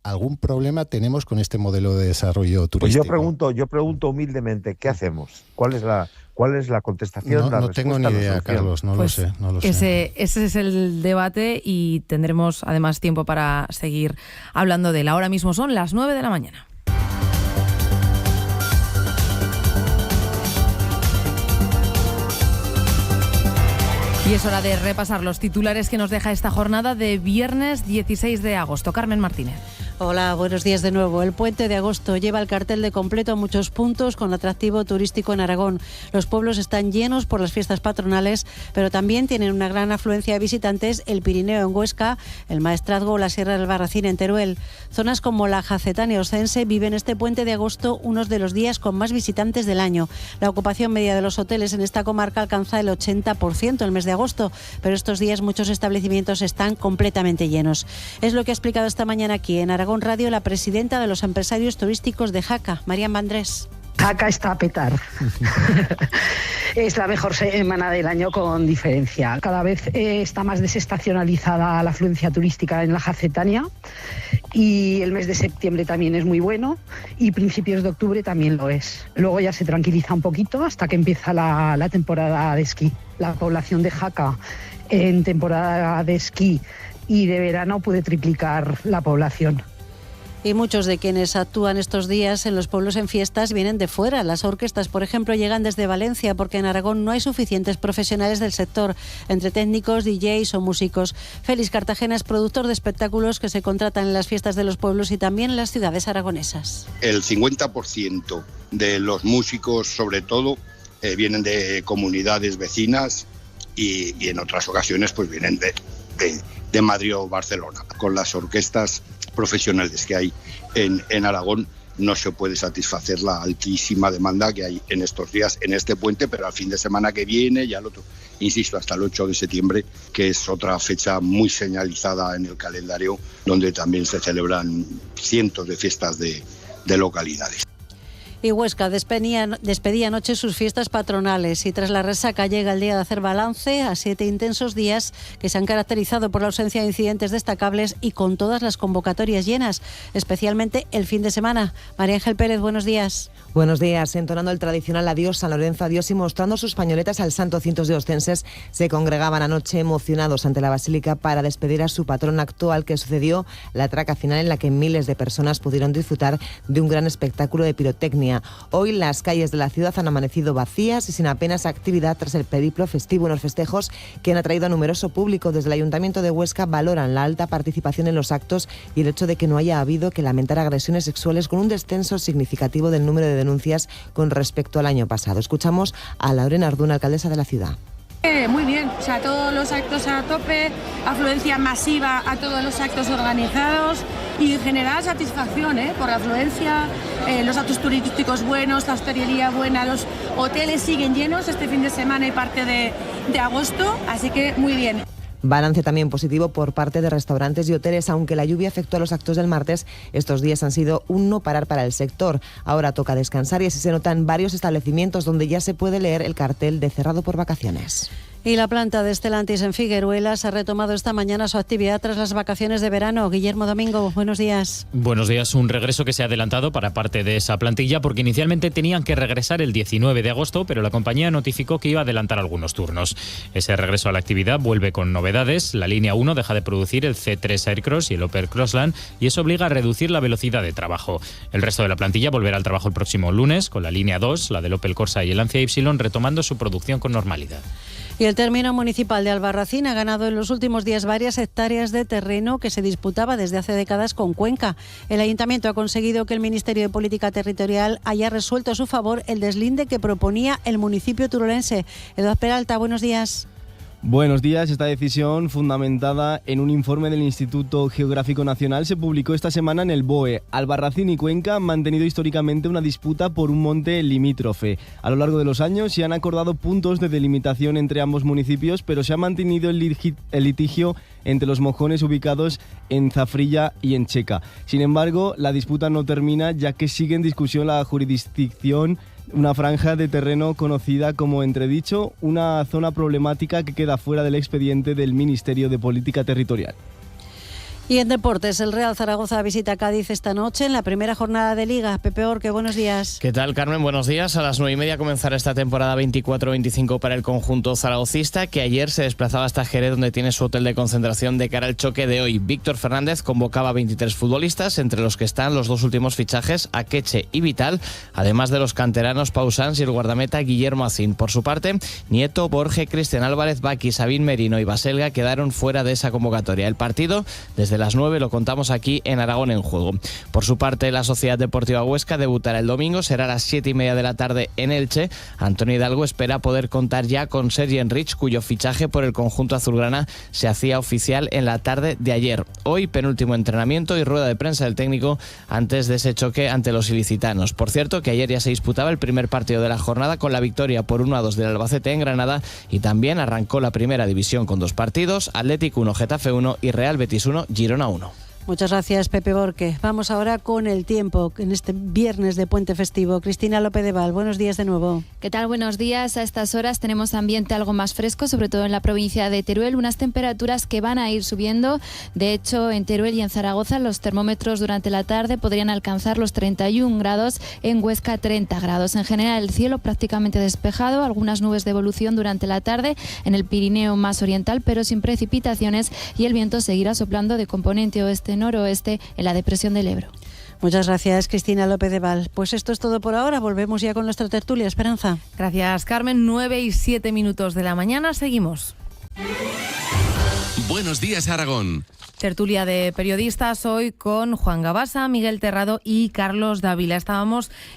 algún problema tenemos con este modelo de desarrollo turístico. Pues yo pregunto humildemente, ¿qué hacemos? ¿Cuál es la contestación? No tengo ni idea, Carlos, no lo sé. Ese es el debate y tendremos además tiempo para seguir hablando de él. Ahora mismo son las 9 de la mañana. Y es hora de repasar los titulares que nos deja esta jornada de viernes 16 de agosto. Carmen Martínez. Hola, buenos días de nuevo. El puente de agosto lleva el cartel de completo a muchos puntos con atractivo turístico en Aragón. Los pueblos están llenos por las fiestas patronales, pero también tienen una gran afluencia de visitantes el Pirineo en Huesca, el Maestrazgo o la Sierra del Albarracín en Teruel. Zonas como la Jacetania Ostense viven este puente de agosto unos de los días con más visitantes del año. La ocupación media de los hoteles en esta comarca alcanza el 80% el mes de agosto, pero estos días muchos establecimientos están completamente llenos. Es lo que ha explicado esta mañana aquí en Aragón Radio la presidenta de los empresarios turísticos de Jaca, María Vandrés. Jaca está a petar. Es la mejor semana del año con diferencia. Cada vez está más desestacionalizada la afluencia turística en la Jacetania y el mes de septiembre también es muy bueno y principios de octubre también lo es. Luego ya se tranquiliza un poquito hasta que empieza la temporada de esquí. La población de Jaca en temporada de esquí y de verano puede triplicar la población. Y muchos de quienes actúan estos días en los pueblos en fiestas vienen de fuera. Las orquestas, por ejemplo, llegan desde Valencia porque en Aragón no hay suficientes profesionales del sector, entre técnicos, DJs o músicos. Félix Cartagena es productor de espectáculos que se contratan en las fiestas de los pueblos y también en las ciudades aragonesas. El 50% de los músicos, sobre todo, vienen de comunidades vecinas y en otras ocasiones pues vienen de Madrid o Barcelona. Con las orquestas profesionales que hay en Aragón no se puede satisfacer la altísima demanda que hay en estos días, en este puente, pero al fin de semana que viene y al otro, insisto, hasta el 8 de septiembre, que es otra fecha muy señalizada en el calendario, donde también se celebran cientos de fiestas de localidades. Y Huesca despedía anoche sus fiestas patronales y tras la resaca llega el día de hacer balance a 7 intensos días que se han caracterizado por la ausencia de incidentes destacables y con todas las convocatorias llenas, especialmente el fin de semana. María Ángel Pérez, buenos días. Buenos días. Entonando el tradicional adiós San Lorenzo, adiós y mostrando sus pañoletas al santo, cientos de ostenses se congregaban anoche emocionados ante la basílica para despedir a su patrón actual, que sucedió la traca final en la que miles de personas pudieron disfrutar de un gran espectáculo de pirotecnia. Hoy las calles de la ciudad han amanecido vacías y sin apenas actividad tras el periplo festivo en los festejos que han atraído a numeroso público. Desde el Ayuntamiento de Huesca valoran la alta participación en los actos y el hecho de que no haya habido que lamentar agresiones sexuales, con un descenso significativo del número de denuncias con respecto al año pasado. Escuchamos a Lorena Ardún, alcaldesa de la ciudad. Muy bien, o sea, todos los actos a tope, afluencia masiva a todos los actos organizados y en general satisfacción por la afluencia, los actos turísticos buenos, la hostelería buena, los hoteles siguen llenos este fin de semana y parte de agosto, así que muy bien. Balance también positivo por parte de restaurantes y hoteles, aunque la lluvia afectó a los actos del martes. Estos días han sido un no parar para el sector. Ahora toca descansar y así se notan varios establecimientos donde ya se puede leer el cartel de cerrado por vacaciones. Y la planta de Stellantis en Figueruelas ha retomado esta mañana su actividad tras las vacaciones de verano. Guillermo Domingo, buenos días. Buenos días. Un regreso que se ha adelantado para parte de esa plantilla porque inicialmente tenían que regresar el 19 de agosto, pero la compañía notificó que iba a adelantar algunos turnos. Ese regreso a la actividad vuelve con novedades. La línea 1 deja de producir el C3 Aircross y el Opel Crossland y eso obliga a reducir la velocidad de trabajo. El resto de la plantilla volverá al trabajo el próximo lunes con la línea 2, la del Opel Corsa y el Lancia Y, retomando su producción con normalidad. Y el término municipal de Albarracín ha ganado en los últimos días varias hectáreas de terreno que se disputaba desde hace décadas con Cuenca. El ayuntamiento ha conseguido que el Ministerio de Política Territorial haya resuelto a su favor el deslinde que proponía el municipio turolense. Eduardo Peralta, buenos días. Buenos días. Esta decisión, fundamentada en un informe del Instituto Geográfico Nacional, se publicó esta semana en el BOE. Albarracín y Cuenca han mantenido históricamente una disputa por un monte limítrofe. A lo largo de los años se han acordado puntos de delimitación entre ambos municipios, pero se ha mantenido el litigio entre los mojones ubicados en Zafrilla y en Checa. Sin embargo, la disputa no termina, ya que sigue en discusión la jurisdicción, una franja de terreno conocida como entredicho, una zona problemática que queda fuera del expediente del Ministerio de Política Territorial. Y en deportes, el Real Zaragoza visita Cádiz esta noche en la primera jornada de Liga. Pepe Orque, buenos días. ¿Qué tal, Carmen? Buenos días. A las 9:30 comenzará esta temporada 24-25 para el conjunto zaragocista, que ayer se desplazaba hasta Jerez, donde tiene su hotel de concentración de cara al choque de hoy. Víctor Fernández convocaba a 23 futbolistas, entre los que están los dos últimos fichajes, Akeche y Vital, además de los canteranos Pau Sans y el guardameta Guillermo Acín. Por su parte, Nieto, Borge, Cristian Álvarez, Baki, Sabín Merino y Baselga quedaron fuera de esa convocatoria. El partido, desde las 9, lo contamos aquí en Aragón en Juego. Por su parte, la Sociedad Deportiva Huesca debutará el domingo, será a las 7:30 de la tarde en Elche. Antonio Hidalgo espera poder contar ya con Sergi Enrich, cuyo fichaje por el conjunto azulgrana se hacía oficial en la tarde de ayer. Hoy, penúltimo entrenamiento y rueda de prensa del técnico antes de ese choque ante los ilicitanos. Por cierto, que ayer ya se disputaba el primer partido de la jornada con la victoria por 1-2 del Albacete en Granada, y también arrancó la primera división con 2 partidos, Athletic 1, Getafe 1 y Real Betis 1, Girona 1. Muchas gracias, Pepe Borque. Vamos ahora con el tiempo en este viernes de puente festivo. Cristina López de Val, buenos días de nuevo. ¿Qué tal? Buenos días. A estas horas tenemos ambiente algo más fresco, sobre todo en la provincia de Teruel, unas temperaturas que van a ir subiendo. De hecho, en Teruel y en Zaragoza los termómetros durante la tarde podrían alcanzar los 31 grados, en Huesca 30 grados. En general, el cielo prácticamente despejado, algunas nubes de evolución durante la tarde en el Pirineo más oriental, pero sin precipitaciones, y el viento seguirá soplando de componente oeste-noroeste en la depresión del Ebro. Muchas gracias, Cristina López de Val. Pues esto es todo por ahora. Volvemos ya con nuestra tertulia. Esperanza. Gracias, Carmen. 9:07 de la mañana. Seguimos. Buenos días, Aragón. Tertulia de periodistas hoy con Juan Gabasa, Miguel Terrado y Carlos Dávila.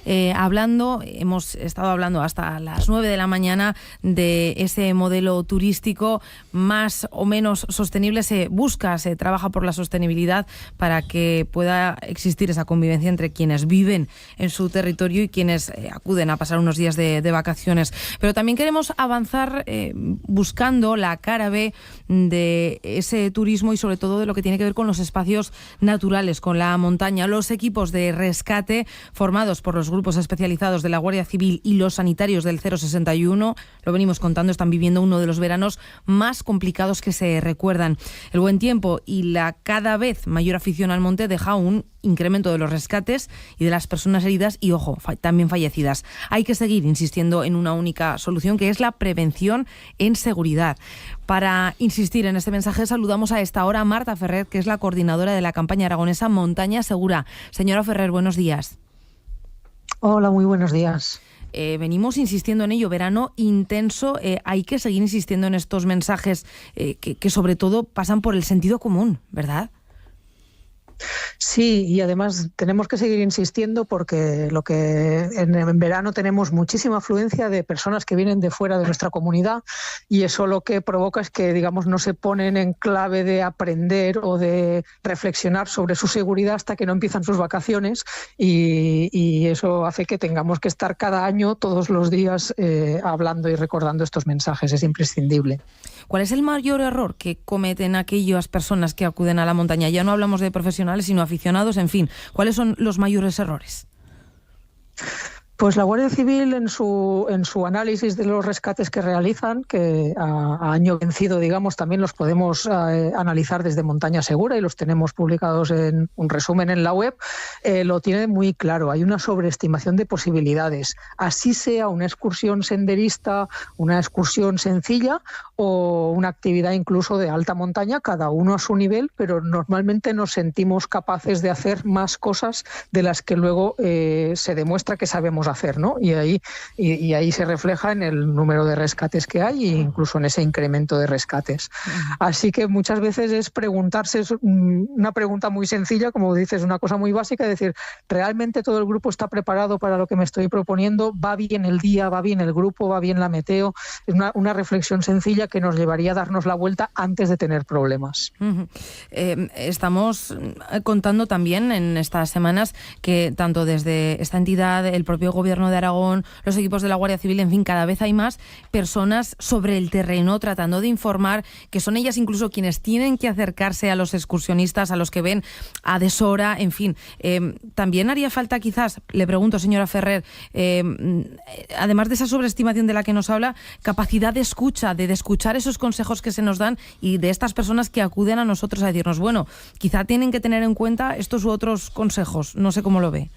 Hemos estado hablando hasta las 9 de la mañana de ese modelo turístico más o menos sostenible. Se trabaja por la sostenibilidad para que pueda existir esa convivencia entre quienes viven en su territorio y quienes acuden a pasar unos días de vacaciones. Pero también queremos avanzar buscando la cara B de ese turismo y sobre todo de lo que tiene que ver con los espacios naturales, con la montaña. Los equipos de rescate formados por los grupos especializados de la Guardia Civil y los sanitarios del 061, lo venimos contando, están viviendo uno de los veranos más complicados que se recuerdan. El buen tiempo y la cada vez mayor afición al monte deja un incremento de los rescates y de las personas heridas y, ojo, también fallecidas. Hay que seguir insistiendo en una única solución, que es la prevención en seguridad. Para insistir en este mensaje saludamos a esta hora a Marta Ferrer, que es la coordinadora de la campaña aragonesa Montaña Segura. Señora Ferrer, buenos días. Hola, muy buenos días. Venimos insistiendo en ello, verano intenso, hay que seguir insistiendo en estos mensajes que sobre todo pasan por el sentido común, ¿verdad? Sí, y además tenemos que seguir insistiendo porque en verano tenemos muchísima afluencia de personas que vienen de fuera de nuestra comunidad, y eso lo que provoca es que, digamos, no se ponen en clave de aprender o de reflexionar sobre su seguridad hasta que no empiezan sus vacaciones, y eso hace que tengamos que estar cada año, todos los días, hablando y recordando estos mensajes. Es imprescindible. ¿Cuál es el mayor error que cometen aquellas personas que acuden a la montaña? Ya no hablamos de profesionales, sino aficionados, en fin. ¿Cuáles son los mayores errores? Pues la Guardia Civil en su análisis de los rescates que realizan, que a año vencido, digamos, también los podemos analizar desde Montaña Segura y los tenemos publicados en un resumen en la web, lo tiene muy claro. Hay una sobreestimación de posibilidades, así sea una excursión senderista, una excursión sencilla o una actividad incluso de alta montaña, cada uno a su nivel, pero normalmente nos sentimos capaces de hacer más cosas de las que luego se demuestra que sabemos hacer, ¿no? Y ahí se refleja en el número de rescates que hay e incluso en ese incremento de rescates. Así que muchas veces es preguntarse, es una pregunta muy sencilla, como dices, una cosa muy básica, es decir, ¿realmente todo el grupo está preparado para lo que me estoy proponiendo? ¿Va bien el día? ¿Va bien el grupo? ¿Va bien la meteo? Es una reflexión sencilla que nos llevaría a darnos la vuelta antes de tener problemas. Estamos contando también en estas semanas que tanto desde esta entidad, el propio Gobierno de Aragón, los equipos de la Guardia Civil, en fin, cada vez hay más personas sobre el terreno tratando de informar, que son ellas incluso quienes tienen que acercarse a los excursionistas, a los que ven a deshora, en fin. También haría falta quizás, le pregunto, señora Ferrer, además de esa sobreestimación de la que nos habla, capacidad de escucha, de escuchar esos consejos que se nos dan y de estas personas que acuden a nosotros a decirnos, bueno, quizá tienen que tener en cuenta estos u otros consejos. No sé cómo lo ve.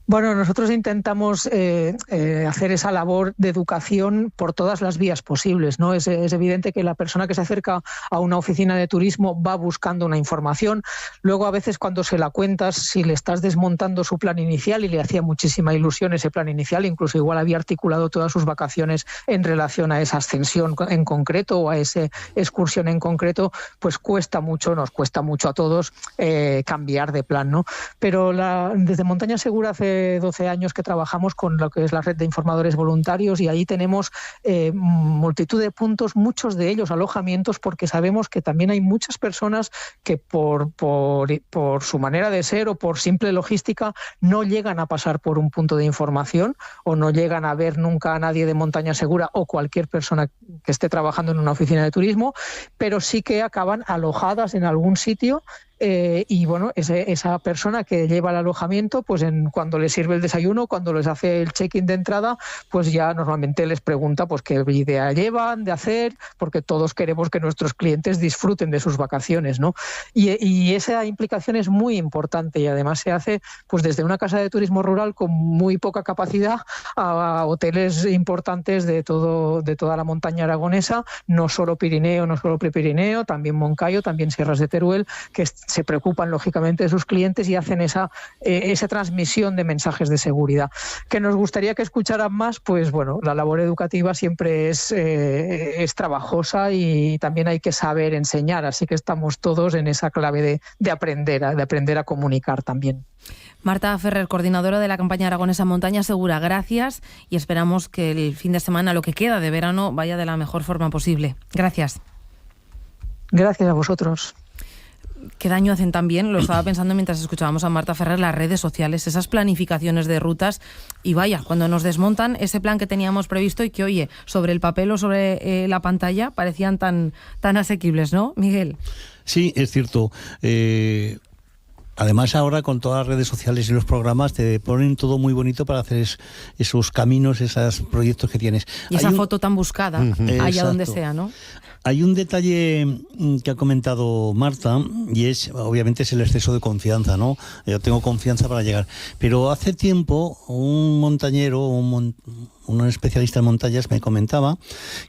Bueno, nosotros intentamos hacer esa labor de educación por todas las vías posibles, ¿no? Es evidente que la persona que se acerca a una oficina de turismo va buscando una información. Luego, a veces, cuando se la cuentas, si le estás desmontando su plan inicial, y le hacía muchísima ilusión ese plan inicial, incluso igual había articulado todas sus vacaciones en relación a esa ascensión en concreto o a esa excursión en concreto, pues nos cuesta mucho a todos cambiar de plan, ¿no? Pero desde Montaña Segura hace 12 años que trabajamos con lo que es la red de informadores voluntarios, y ahí tenemos multitud de puntos, muchos de ellos alojamientos, porque sabemos que también hay muchas personas que por su manera de ser o por simple logística no llegan a pasar por un punto de información o no llegan a ver nunca a nadie de Montaña Segura o cualquier persona que esté trabajando en una oficina de turismo, pero sí que acaban alojadas en algún sitio. Y bueno, esa persona que lleva el alojamiento, pues cuando les sirve el desayuno, cuando les hace el check-in de entrada, pues ya normalmente les pregunta pues qué idea llevan de hacer, porque todos queremos que nuestros clientes disfruten de sus vacaciones, ¿no? Y esa implicación es muy importante, y además se hace pues desde una casa de turismo rural con muy poca capacidad a hoteles importantes de toda la montaña aragonesa, no solo Pirineo, no solo Prepirineo, también Moncayo, también Sierras de Teruel, que se preocupan lógicamente de sus clientes y hacen esa transmisión de mensajes de seguridad. Que nos gustaría que escucharan más, pues bueno, la labor educativa siempre es trabajosa y también hay que saber enseñar, así que estamos todos en esa clave de aprender a comunicar también. Marta Ferrer, coordinadora de la campaña aragonesa Montaña Segura, gracias, y esperamos que el fin de semana, lo que queda de verano, vaya de la mejor forma posible. Gracias. Gracias a vosotros. ¿Qué daño hacen también? Lo estaba pensando mientras escuchábamos a Marta Ferrer, las redes sociales, esas planificaciones de rutas, y vaya, cuando nos desmontan ese plan que teníamos previsto y que, oye, sobre el papel o sobre la pantalla parecían tan asequibles, ¿no, Miguel? Sí, es cierto. Además, ahora con todas las redes sociales y los programas te ponen todo muy bonito para hacer esos caminos, esos proyectos que tienes. Y esa foto tan buscada, allá exacto, donde sea, ¿no? Hay un detalle que ha comentado Marta, y obviamente es el exceso de confianza, ¿no? Yo tengo confianza para llegar. Pero hace tiempo un montañero, un especialista en montañas me comentaba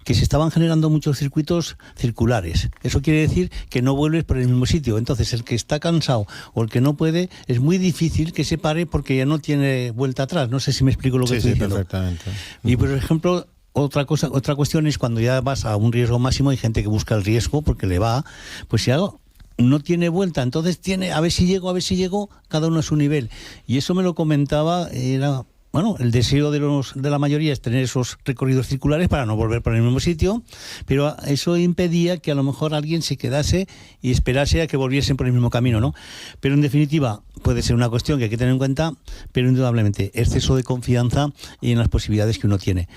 que se estaban generando muchos circuitos circulares. Eso quiere decir que no vuelves por el mismo sitio. Entonces, el que está cansado o el que no puede, es muy difícil que se pare porque ya no tiene vuelta atrás. No sé si me explico lo que estoy diciendo. Perfectamente. Y, por ejemplo, otra cuestión es cuando ya vas a un riesgo máximo, hay gente que busca el riesgo porque le va, pues si algo no tiene vuelta, entonces a ver si llego, cada uno a su nivel. Y eso me lo comentaba, bueno, el deseo de la mayoría es tener esos recorridos circulares para no volver por el mismo sitio, pero eso impedía que a lo mejor alguien se quedase y esperase a que volviesen por el mismo camino, ¿no? Pero en definitiva puede ser una cuestión que hay que tener en cuenta, pero indudablemente exceso de confianza y en las posibilidades que uno tiene.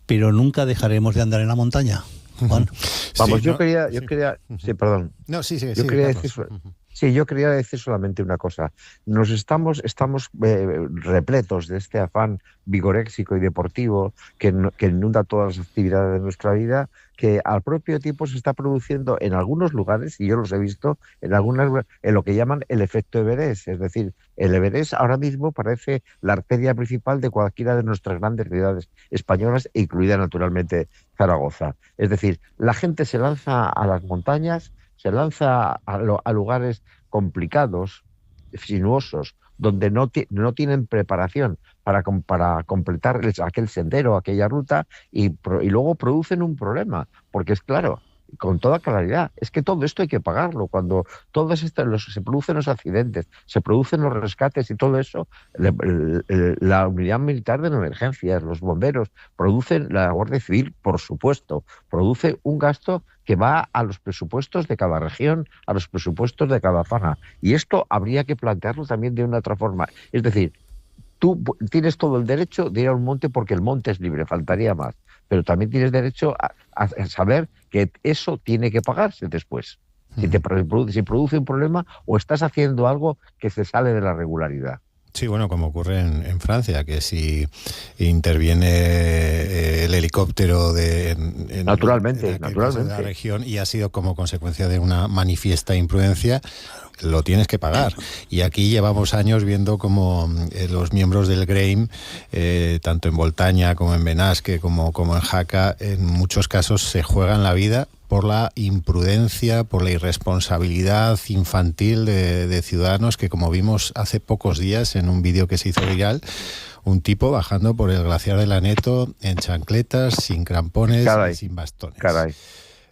Pero nunca dejaremos de andar en la montaña, Juan. Vamos, Sí, yo ¿no? quería... Sí, perdón. No, sí, Yo quería decir... Carlos. Sí, yo quería decir solamente una cosa. Estamos repletos de este afán vigoréxico y deportivo que inunda todas las actividades de nuestra vida, que al propio tiempo se está produciendo en algunos lugares, y yo los he visto, en lo que llaman el efecto Everest. Es decir, el Everest ahora mismo parece la arteria principal de cualquiera de nuestras grandes ciudades españolas, incluida naturalmente Zaragoza. Es decir, la gente se lanza a las montañas, se lanza a lugares complicados, sinuosos, donde no tienen preparación para completar aquel sendero, aquella ruta, y luego producen un problema, porque es claro, con toda claridad, es que todo esto hay que pagarlo. Cuando se producen los accidentes, se producen los rescates y todo eso, la unidad militar de emergencias, los bomberos, la Guardia Civil, por supuesto, produce un gasto que va a los presupuestos de cada región, a los presupuestos de cada zona. Y esto habría que plantearlo también de una otra forma. Es decir, Tú tienes todo el derecho de ir a un monte porque el monte es libre, faltaría más. Pero también tienes derecho a saber que eso tiene que pagarse después. Si produce un problema o estás haciendo algo que se sale de la regularidad. Sí, bueno, como ocurre en Francia, que si interviene el helicóptero naturalmente de la región y ha sido como consecuencia de una manifiesta imprudencia, lo tienes que pagar. Y aquí llevamos años viendo como los miembros del Grême, tanto en Voltaña como en Benasque, como en Jaca, en muchos casos se juegan la vida por la imprudencia, por la irresponsabilidad infantil de ciudadanos que, como vimos hace pocos días en un vídeo que se hizo viral, un tipo bajando por el glaciar de Laneto en chancletas, sin crampones y sin bastones.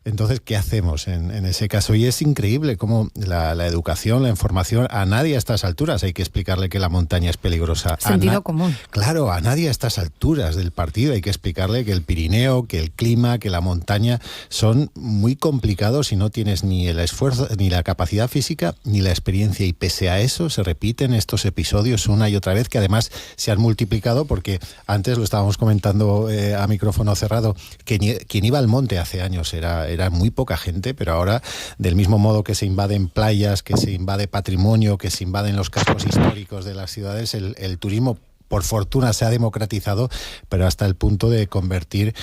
Entonces, ¿qué hacemos en ese caso? Y es increíble cómo la educación, la información, a nadie a estas alturas hay que explicarle que la montaña es peligrosa. Sentido común. Claro, a nadie a estas alturas del partido hay que explicarle que el Pirineo, que el clima, que la montaña son muy complicados y no tienes ni el esfuerzo, ni la capacidad física, ni la experiencia. Y pese a eso, se repiten estos episodios una y otra vez, que además se han multiplicado porque antes lo estábamos comentando a micrófono cerrado, que quien iba al monte hace años era muy poca gente, pero ahora, del mismo modo que se invaden playas, que se invade patrimonio, que se invaden los cascos históricos de las ciudades, el turismo, por fortuna, se ha democratizado, pero hasta el punto de convertir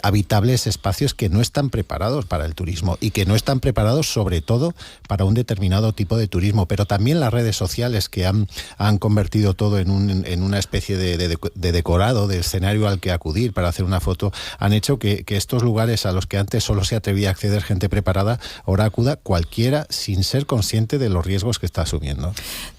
habitables espacios que no están preparados para el turismo y que no están preparados sobre todo para un determinado tipo de turismo. Pero también las redes sociales, que han convertido todo en una especie de decorado, de escenario al que acudir para hacer una foto, han hecho que estos lugares a los que antes solo se atrevía a acceder gente preparada, ahora acuda cualquiera sin ser consciente de los riesgos que está asumiendo.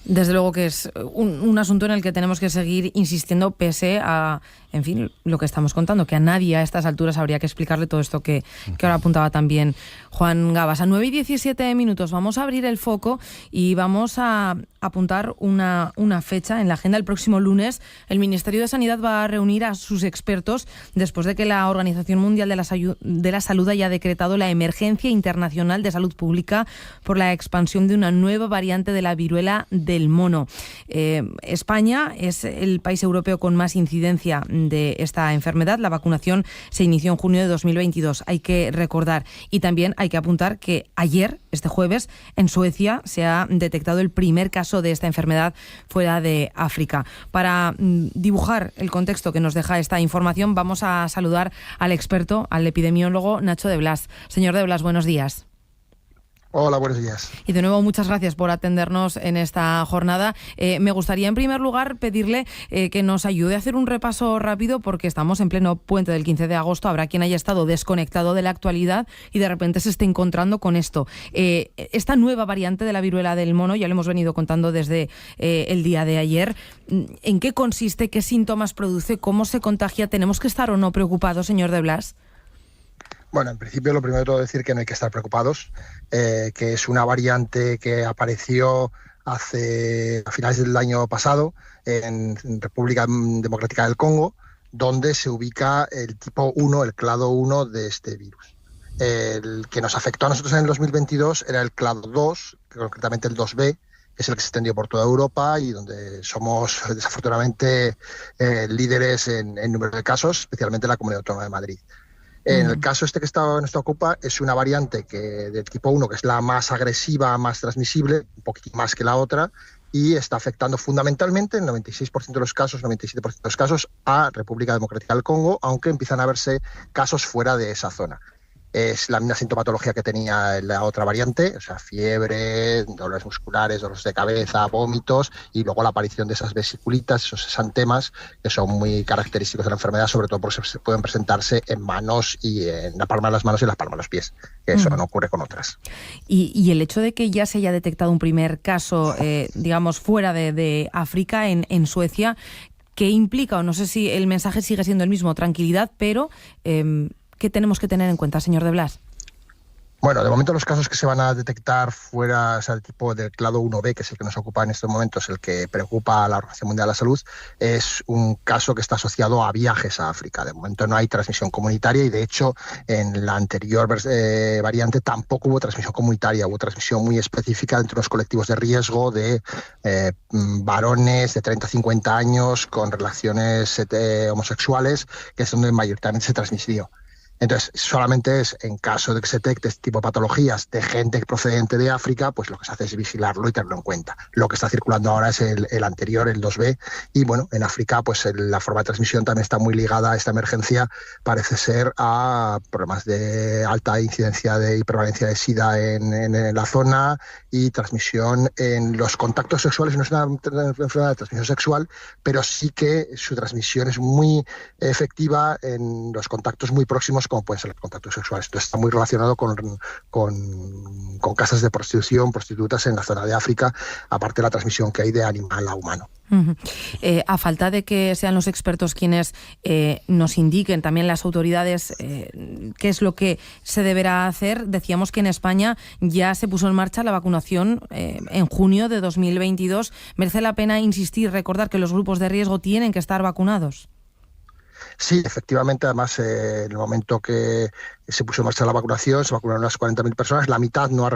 Desde luego que es un asunto en el que tenemos que seguir insistiendo, pese a, en fin, lo que estamos contando, que a nadie a estas alturas habría que explicarle todo esto que ahora apuntaba también Juan Gabas. A 9:17 vamos a abrir el foco y vamos a apuntar una fecha en la agenda. El próximo lunes el Ministerio de Sanidad va a reunir a sus expertos después de que la Organización Mundial de la Salud haya decretado la emergencia internacional de salud pública por la expansión de una nueva variante de la viruela del mono. España es el país europeo con más incidencia de esta enfermedad. La vacunación se inició en junio de 2022, hay que recordar. Y también hay que apuntar que ayer, este jueves, en Suecia se ha detectado el primer caso de esta enfermedad fuera de África. Para dibujar el contexto que nos deja esta información, vamos a saludar al experto, al epidemiólogo Nacho de Blas. Señor de Blas, buenos días. Hola, buenos días. Y de nuevo, muchas gracias por atendernos en esta jornada. Me gustaría, en primer lugar, pedirle que nos ayude a hacer un repaso rápido, porque estamos en pleno puente del 15 de agosto. Habrá quien haya estado desconectado de la actualidad y de repente se esté encontrando con esto. Esta nueva variante de la viruela del mono, ya lo hemos venido contando desde el día de ayer. ¿En qué consiste? ¿Qué síntomas produce? ¿Cómo se contagia? ¿Tenemos que estar o no preocupados, señor de Blas? Bueno, en principio lo primero de todo decir que no hay que estar preocupados, que es una variante que apareció a finales del año pasado en República Democrática del Congo, donde se ubica el tipo 1, el clado 1 de este virus. El que nos afectó a nosotros en el 2022 era el clado 2, concretamente el 2B, que es el que se extendió por toda Europa y donde somos desafortunadamente líderes en número de casos, especialmente en la Comunidad Autónoma de Madrid. En el caso este que nos ocupa, es una variante del tipo 1, que es la más agresiva, más transmisible, un poquito más que la otra, y está afectando fundamentalmente, en 96% de los casos, 97% de los casos, a República Democrática del Congo, aunque empiezan a verse casos fuera de esa zona. Es la misma sintomatología que tenía la otra variante, o sea, fiebre, dolores musculares, dolores de cabeza, vómitos, y luego la aparición de esas vesiculitas, esos exantemas, que son muy característicos de la enfermedad, sobre todo porque pueden presentarse en manos y en la palma de las manos y en las palmas de los pies, que eso no ocurre con otras. Y el hecho de que ya se haya detectado un primer caso, digamos, fuera de África, en Suecia, ¿qué implica? O no sé si el mensaje sigue siendo el mismo, tranquilidad, pero ¿qué tenemos que tener en cuenta, señor de Blas? Bueno, de momento los casos que se van a detectar fuera, o sea, el tipo del clado 1B, que es el que nos ocupa en estos momentos, el que preocupa a la Organización Mundial de la Salud, es un caso que está asociado a viajes a África. De momento no hay transmisión comunitaria y, de hecho, en la anterior variante tampoco hubo transmisión comunitaria, hubo transmisión muy específica entre unos colectivos de riesgo de varones de 30 a 50 años con relaciones homosexuales, que es donde mayoritariamente se transmitió. Entonces, solamente es en caso de que se detecte este tipo de patologías de gente procedente de África, pues lo que se hace es vigilarlo y tenerlo en cuenta. Lo que está circulando ahora es el anterior, el 2B, y bueno, en África pues la forma de transmisión también está muy ligada a esta emergencia, parece ser a problemas de alta incidencia y prevalencia de SIDA en la zona, y transmisión en los contactos sexuales. No es una enfermedad de transmisión sexual, pero sí que su transmisión es muy efectiva en los contactos muy próximos, como pueden ser los contactos sexuales. Entonces está muy relacionado con casas de prostitución, prostitutas en la zona de África, aparte de la transmisión que hay de animal a humano. A falta de que sean los expertos quienes nos indiquen, también las autoridades, qué es lo que se deberá hacer, decíamos que en España ya se puso en marcha la vacunación en junio de 2022. ¿Merece la pena insistir, recordar que los grupos de riesgo tienen que estar vacunados? Sí, efectivamente, además en el momento que se puso en marcha la vacunación, se vacunaron unas 40.000 personas, la mitad no ha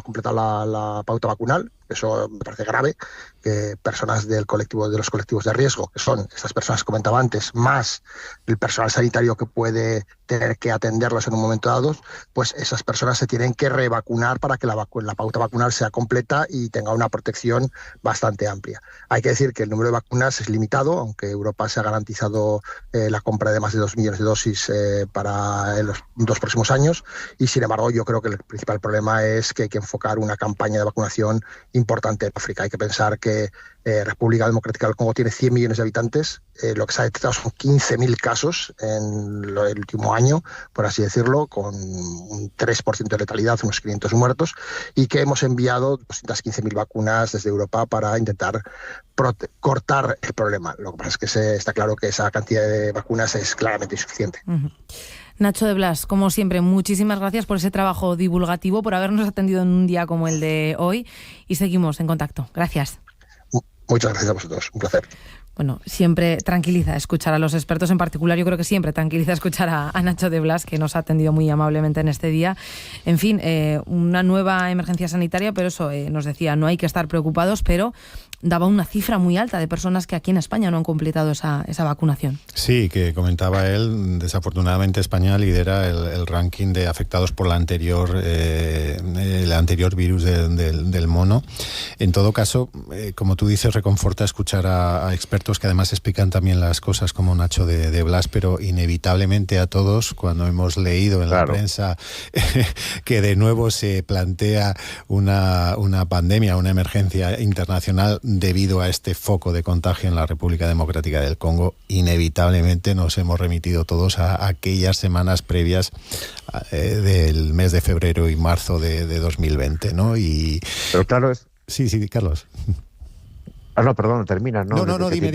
completado la pauta vacunal. Eso me parece grave, que personas de los colectivos de riesgo, que son estas personas que comentaba antes, más el personal sanitario que puede tener que atenderlos en un momento dado, pues esas personas se tienen que revacunar para que la pauta vacunal sea completa y tenga una protección bastante amplia. Hay que decir que el número de vacunas es limitado, aunque Europa se ha garantizado la compra de más de 2 millones de dosis para los 2 próximos años, y sin embargo yo creo que el principal problema es que hay que enfocar una campaña de vacunación importante en África. Hay que pensar que República Democrática del Congo tiene 100 millones de habitantes, lo que se ha detectado son 15.000 casos en el último año, por así decirlo, con un 3% de letalidad, unos 500 muertos, y que hemos enviado 215.000 vacunas desde Europa para intentar cortar el problema. Lo que pasa es que está claro que esa cantidad de vacunas es claramente insuficiente. Nacho de Blas, como siempre, muchísimas gracias por ese trabajo divulgativo, por habernos atendido en un día como el de hoy, y seguimos en contacto. Gracias. Muchas gracias a vosotros, un placer. Bueno, siempre tranquiliza escuchar a los expertos, en particular yo creo que siempre tranquiliza escuchar a Nacho de Blas, que nos ha atendido muy amablemente en este día. En fin, una nueva emergencia sanitaria, pero eso nos decía, no hay que estar preocupados, pero daba una cifra muy alta de personas que aquí en España no han completado esa vacunación. Sí, que comentaba él, desafortunadamente España lidera el ranking de afectados por el anterior virus del mono. En todo caso, como tú dices, reconforta escuchar a expertos que además explican también las cosas, como Nacho de Blas, pero inevitablemente a todos, cuando hemos leído en la prensa que de nuevo se plantea una pandemia, una emergencia internacional debido a este foco de contagio en la República Democrática del Congo, inevitablemente nos hemos remitido todos a aquellas semanas previas del mes de febrero y marzo de 2020, ¿no? Pero claro es... Sí, Carlos. No, perdón, termina. No, dime,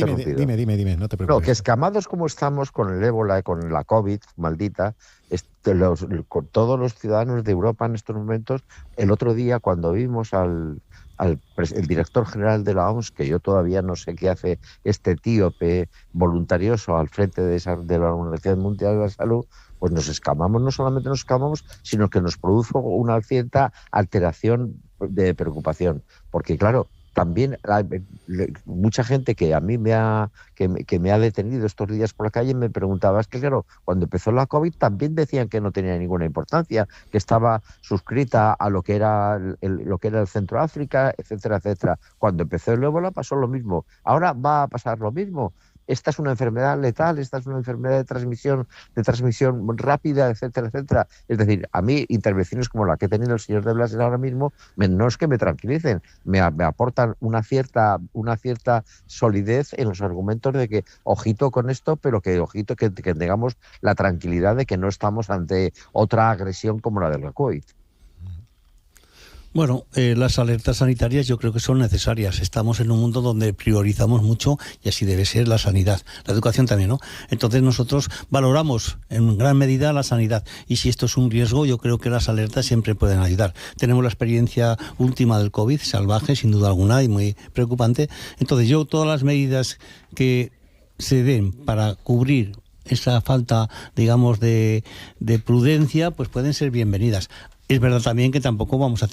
no te preocupes. No, que escamados como estamos con el ébola y con la COVID maldita, con todos los ciudadanos de Europa en estos momentos, el otro día cuando vimos el director general de la OMS, que yo todavía no sé qué hace este etíope voluntarioso al frente de la Organización Mundial de la Salud, pues nos escamamos, no solamente nos escamamos, sino que nos produjo una cierta alteración de preocupación, porque claro, también mucha gente que a mí me ha detenido estos días por la calle me preguntaba, es que claro, cuando empezó la COVID también decían que no tenía ninguna importancia, que estaba suscrita a lo que era el Centro África, etcétera, etcétera. Cuando empezó el ébola pasó lo mismo. Ahora va a pasar lo mismo. Esta es una enfermedad letal, esta es una enfermedad de transmisión rápida, etcétera, etcétera. Es decir, a mí intervenciones como la que ha tenido el señor de Blas ahora mismo, no es que me tranquilicen, me aportan una cierta solidez en los argumentos de que ojito con esto, pero que ojito que tengamos la tranquilidad de que no estamos ante otra agresión como la del COVID. Bueno, las alertas sanitarias yo creo que son necesarias. Estamos en un mundo donde priorizamos mucho y así debe ser la sanidad. La educación también, ¿no? Entonces nosotros valoramos en gran medida la sanidad y si esto es un riesgo, yo creo que las alertas siempre pueden ayudar. Tenemos la experiencia última del COVID, salvaje, sin duda alguna, y muy preocupante. Entonces todas las medidas que se den para cubrir esa falta, digamos, de prudencia, pues pueden ser bienvenidas. Es verdad también que tampoco vamos a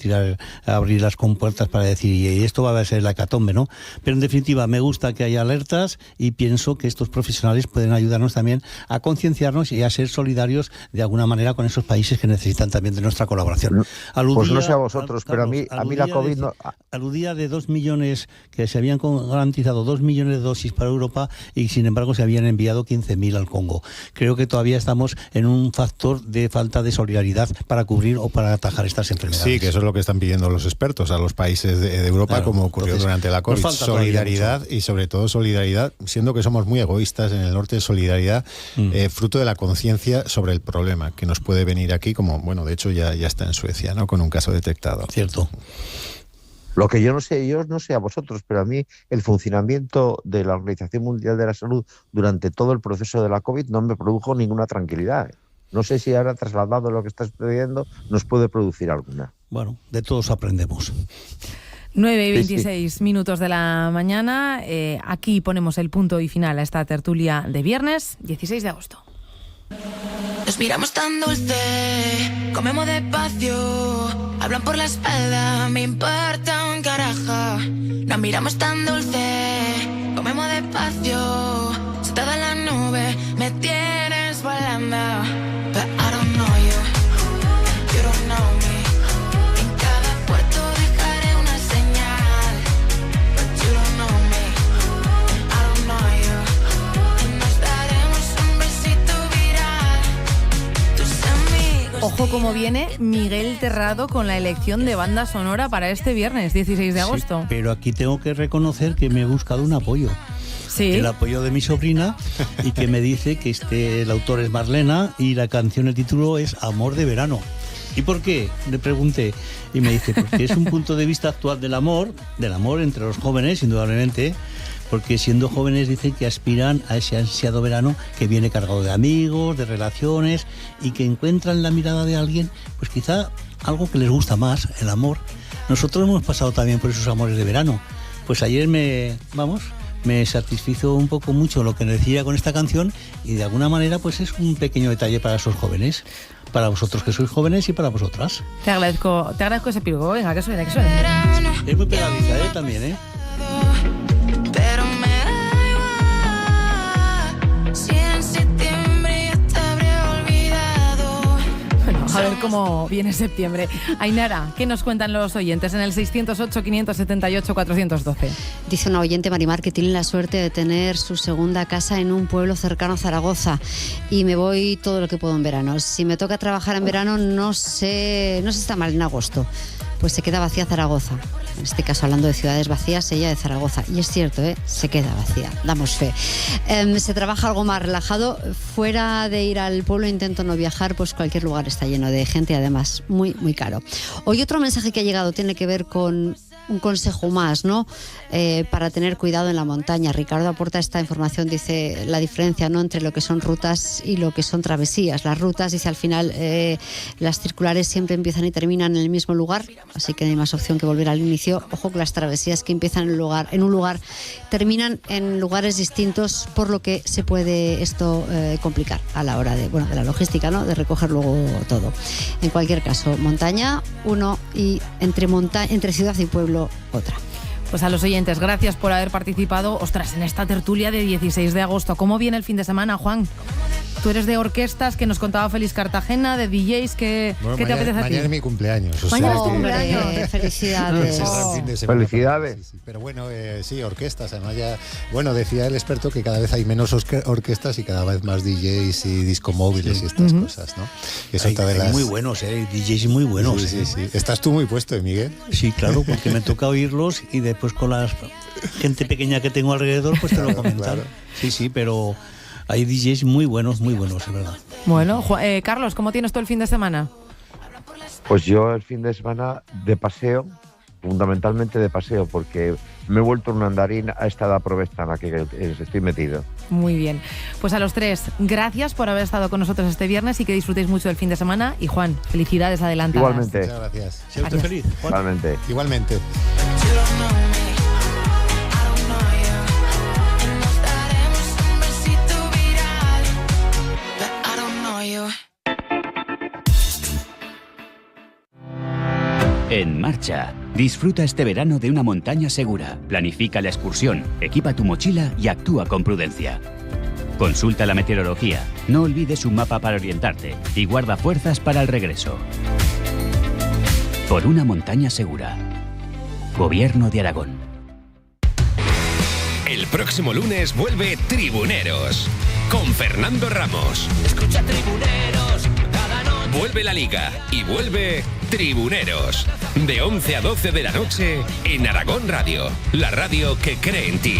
abrir las compuertas para decir y esto va a ser la hecatombe, ¿no? Pero en definitiva me gusta que haya alertas y pienso que estos profesionales pueden ayudarnos también a concienciarnos y a ser solidarios de alguna manera con esos países que necesitan también de nuestra colaboración. Pues no sé a vosotros, pero a mí la COVID no... Aludía de 2 millones, que se habían garantizado 2 millones de dosis para Europa y sin embargo se habían enviado 15.000 al Congo. Creo que todavía estamos en un factor de falta de solidaridad para cubrir o para atajar estas enfermedades. Sí, que eso es lo que están pidiendo los expertos a los países de Europa, claro, como ocurrió durante la COVID. Solidaridad y sobre todo solidaridad, siendo que somos muy egoístas en el norte, solidaridad fruto de la conciencia sobre el problema que nos puede venir aquí, como, bueno, de hecho ya está en Suecia, ¿no? Con un caso detectado. Cierto. Lo que yo no sé a vosotros, pero a mí el funcionamiento de la Organización Mundial de la Salud durante todo el proceso de la COVID no me produjo ninguna tranquilidad. No sé si ahora, trasladado lo que está sucediendo, nos puede producir alguna. Bueno, de todos aprendemos. 9:26 minutos de la mañana. Aquí ponemos el punto y final a esta tertulia de viernes, 16 de agosto. Nos miramos tan dulce, comemos despacio, hablan por la espalda, me importa un carajo. Nos miramos tan dulce, comemos despacio, sentada en la nube, me tienes volando. But I don't know you, you don't know me. En cada puerto dejaré una señal, but you don't know me, I don't know you. Y nos daremos un besito viral, tus amigos. Ojo cómo viene Miguel Terrado con la elección de banda sonora para este viernes, 16 de agosto. Sí, pero aquí tengo que reconocer que me he buscado un apoyo. Sí. El apoyo de mi sobrina y que me dice que el autor es Marlena y la canción, el título es Amor de Verano. ¿Y por qué? Le pregunté y me dice, porque es un punto de vista actual del amor entre los jóvenes, indudablemente, porque siendo jóvenes dicen que aspiran a ese ansiado verano que viene cargado de amigos, de relaciones y que encuentran en la mirada de alguien, pues quizá algo que les gusta más, el amor. Nosotros hemos pasado también por esos amores de verano. Pues ayer me satisfizo un poco mucho lo que decía con esta canción y de alguna manera pues es un pequeño detalle para esos jóvenes, para vosotros que sois jóvenes y para vosotras. Te agradezco ese piropo, venga, que suene. Es muy pegadiza, también, Pero me da igual, si en septiembre ya te habría olvidado. Bueno, a ver cómo viene septiembre. Ainara, ¿qué nos cuentan los oyentes en el 608-578-412? Dice una oyente, Marimar, que tiene la suerte de tener su segunda casa en un pueblo cercano a Zaragoza y me voy todo lo que puedo en verano. Si me toca trabajar en verano no se está mal en agosto, pues se queda vacía Zaragoza. En este caso, hablando de ciudades vacías, ella de Zaragoza. Y es cierto, se queda vacía, damos fe. Se trabaja algo más relajado. Fuera de ir al pueblo intento no viajar, pues cualquier lugar está lleno de gente, además muy, muy caro. Hoy otro mensaje que ha llegado tiene que ver con un consejo más, ¿no? Para tener cuidado en la montaña. Ricardo aporta esta información, dice la diferencia, ¿no?, entre lo que son rutas y lo que son travesías. Las rutas, dice, al final las circulares siempre empiezan y terminan en el mismo lugar, así que no hay más opción que volver al inicio. Ojo con las travesías que empiezan en un lugar, terminan en lugares distintos, por lo que se puede esto complicar a la hora de la logística, ¿no?, de recoger luego todo. En cualquier caso, montaña uno y entre ciudad y pueblo otra. Pues a los oyentes, gracias por haber participado. Ostras, en esta tertulia de 16 de agosto. ¿Cómo viene el fin de semana, Juan? Tú eres de orquestas, que nos contaba Félix Cartagena, de DJs, ¿qué te apetece a ti? Mañana es mi cumpleaños. Mañana es tu cumpleaños. Felicidades. Felicidades. Pero bueno, sí, orquestas. Además ya, decía el experto que cada vez hay menos orquestas y cada vez más DJs y discomóviles y estas cosas, ¿no? Es otra de las... muy buenos, DJs muy buenos. Sí. ¿Estás tú muy puesto, Miguel? Sí, claro, porque me toca oírlos y después con la gente pequeña que tengo alrededor, pues te lo comentar. Claro. Sí, pero... hay DJs muy buenos, es verdad. Bueno, Carlos, ¿cómo tienes tú el fin de semana? Pues yo el fin de semana de paseo, fundamentalmente de paseo, porque me he vuelto un andarín a esta edad provesta en la que estoy metido. Muy bien. Pues a los tres, gracias por haber estado con nosotros este viernes y que disfrutéis mucho del fin de semana. Y Juan, felicidades adelantadas. Igualmente. Muchas gracias. Sea usted feliz, Juan. Igualmente. Igualmente. En marcha. Disfruta este verano de una montaña segura. Planifica la excursión, equipa tu mochila y actúa con prudencia. Consulta la meteorología, no olvides un mapa para orientarte y guarda fuerzas para el regreso. Por una montaña segura. Gobierno de Aragón. El próximo lunes vuelve Tribuneros con Fernando Ramos. Escucha Tribuneros cada noche. Vuelve la Liga y vuelve Tribuneros. De 11 a 12 de la noche en Aragón Radio, la radio que cree en ti.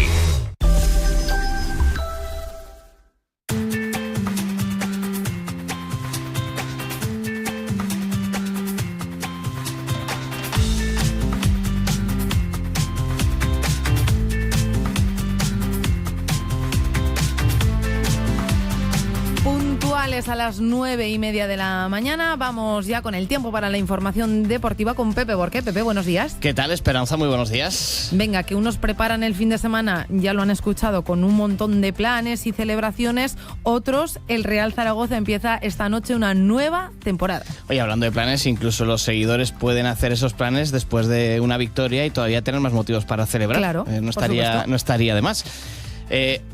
A las 9:30 de la mañana. Vamos ya con el tiempo para la información deportiva con Pepe Borqué. Pepe, buenos días. ¿Qué tal, Esperanza? Muy buenos días. Venga, que unos preparan el fin de semana, ya lo han escuchado, con un montón de planes y celebraciones. Otros, el Real Zaragoza empieza esta noche una nueva temporada. Oye, hablando de planes, incluso los seguidores pueden hacer esos planes después de una victoria y todavía tener más motivos para celebrar. Claro, no estaría de más.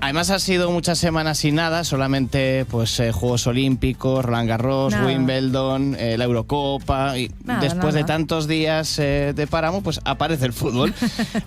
Además ha sido muchas semanas sin nada, solamente pues Juegos Olímpicos, Roland Garros, Wimbledon, la Eurocopa y después de tantos días de páramo, pues aparece el fútbol.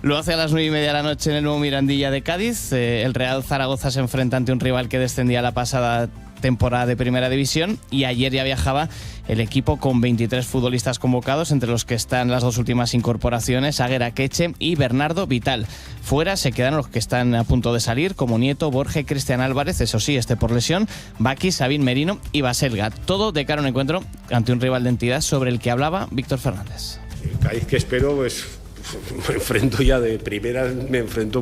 Lo hace a las 9:30 de la noche en el nuevo Mirandilla de Cádiz. El Real Zaragoza se enfrenta ante un rival que descendía la pasada temporada de Primera División y ayer ya viajaba el equipo con 23 futbolistas convocados, entre los que están las dos últimas incorporaciones, Aguer Akeche y Bernardo Vital. Fuera se quedan los que están a punto de salir, como Nieto, Borge, Cristian Álvarez, eso sí, por lesión, Baki, Sabín Merino y Baselga. Todo de cara a un encuentro ante un rival de entidad sobre el que hablaba Víctor Fernández. El Cádiz que espero, pues me enfrento ya de primera,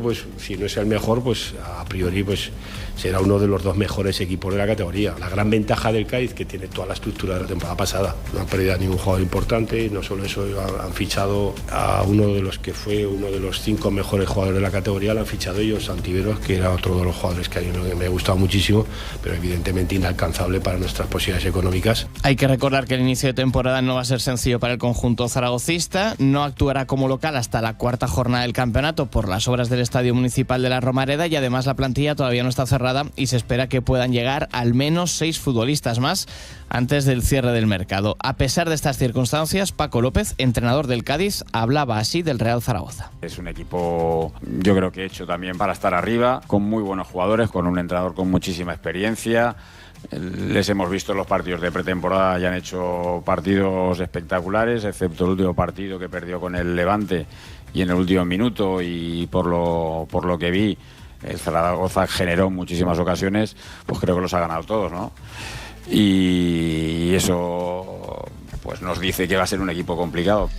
pues si no es el mejor, pues a priori pues será uno de los dos mejores equipos de la categoría. La gran ventaja del Cádiz, que tiene toda la estructura de la temporada pasada, no han perdido a ningún jugador importante, y no solo eso, han fichado a uno de los que fue uno de los 5 mejores jugadores de la categoría, lo han fichado ellos, Santiveros, que era otro de los jugadores que a mí me ha gustado muchísimo, pero evidentemente inalcanzable para nuestras posibilidades económicas. Hay que recordar que el inicio de temporada no va a ser sencillo para el conjunto zaragocista, no actuará como local hasta la cuarta jornada del campeonato por las obras del Estadio Municipal de la Romareda, y además la plantilla todavía no está cerrada y se espera que puedan llegar al menos 6 futbolistas más antes del cierre del mercado. A pesar de estas circunstancias, Paco López, entrenador del Cádiz, hablaba así del Real Zaragoza. Es un equipo, yo creo que hecho también para estar arriba, con muy buenos jugadores, con un entrenador con muchísima experiencia. Les hemos visto en los partidos de pretemporada, ya han hecho partidos espectaculares, excepto el último partido que perdió con el Levante y en el último minuto, y por lo que vi, el Zaragoza generó muchísimas ocasiones, pues creo que los ha ganado todos, ¿no? Y eso pues nos dice que va a ser un equipo complicado.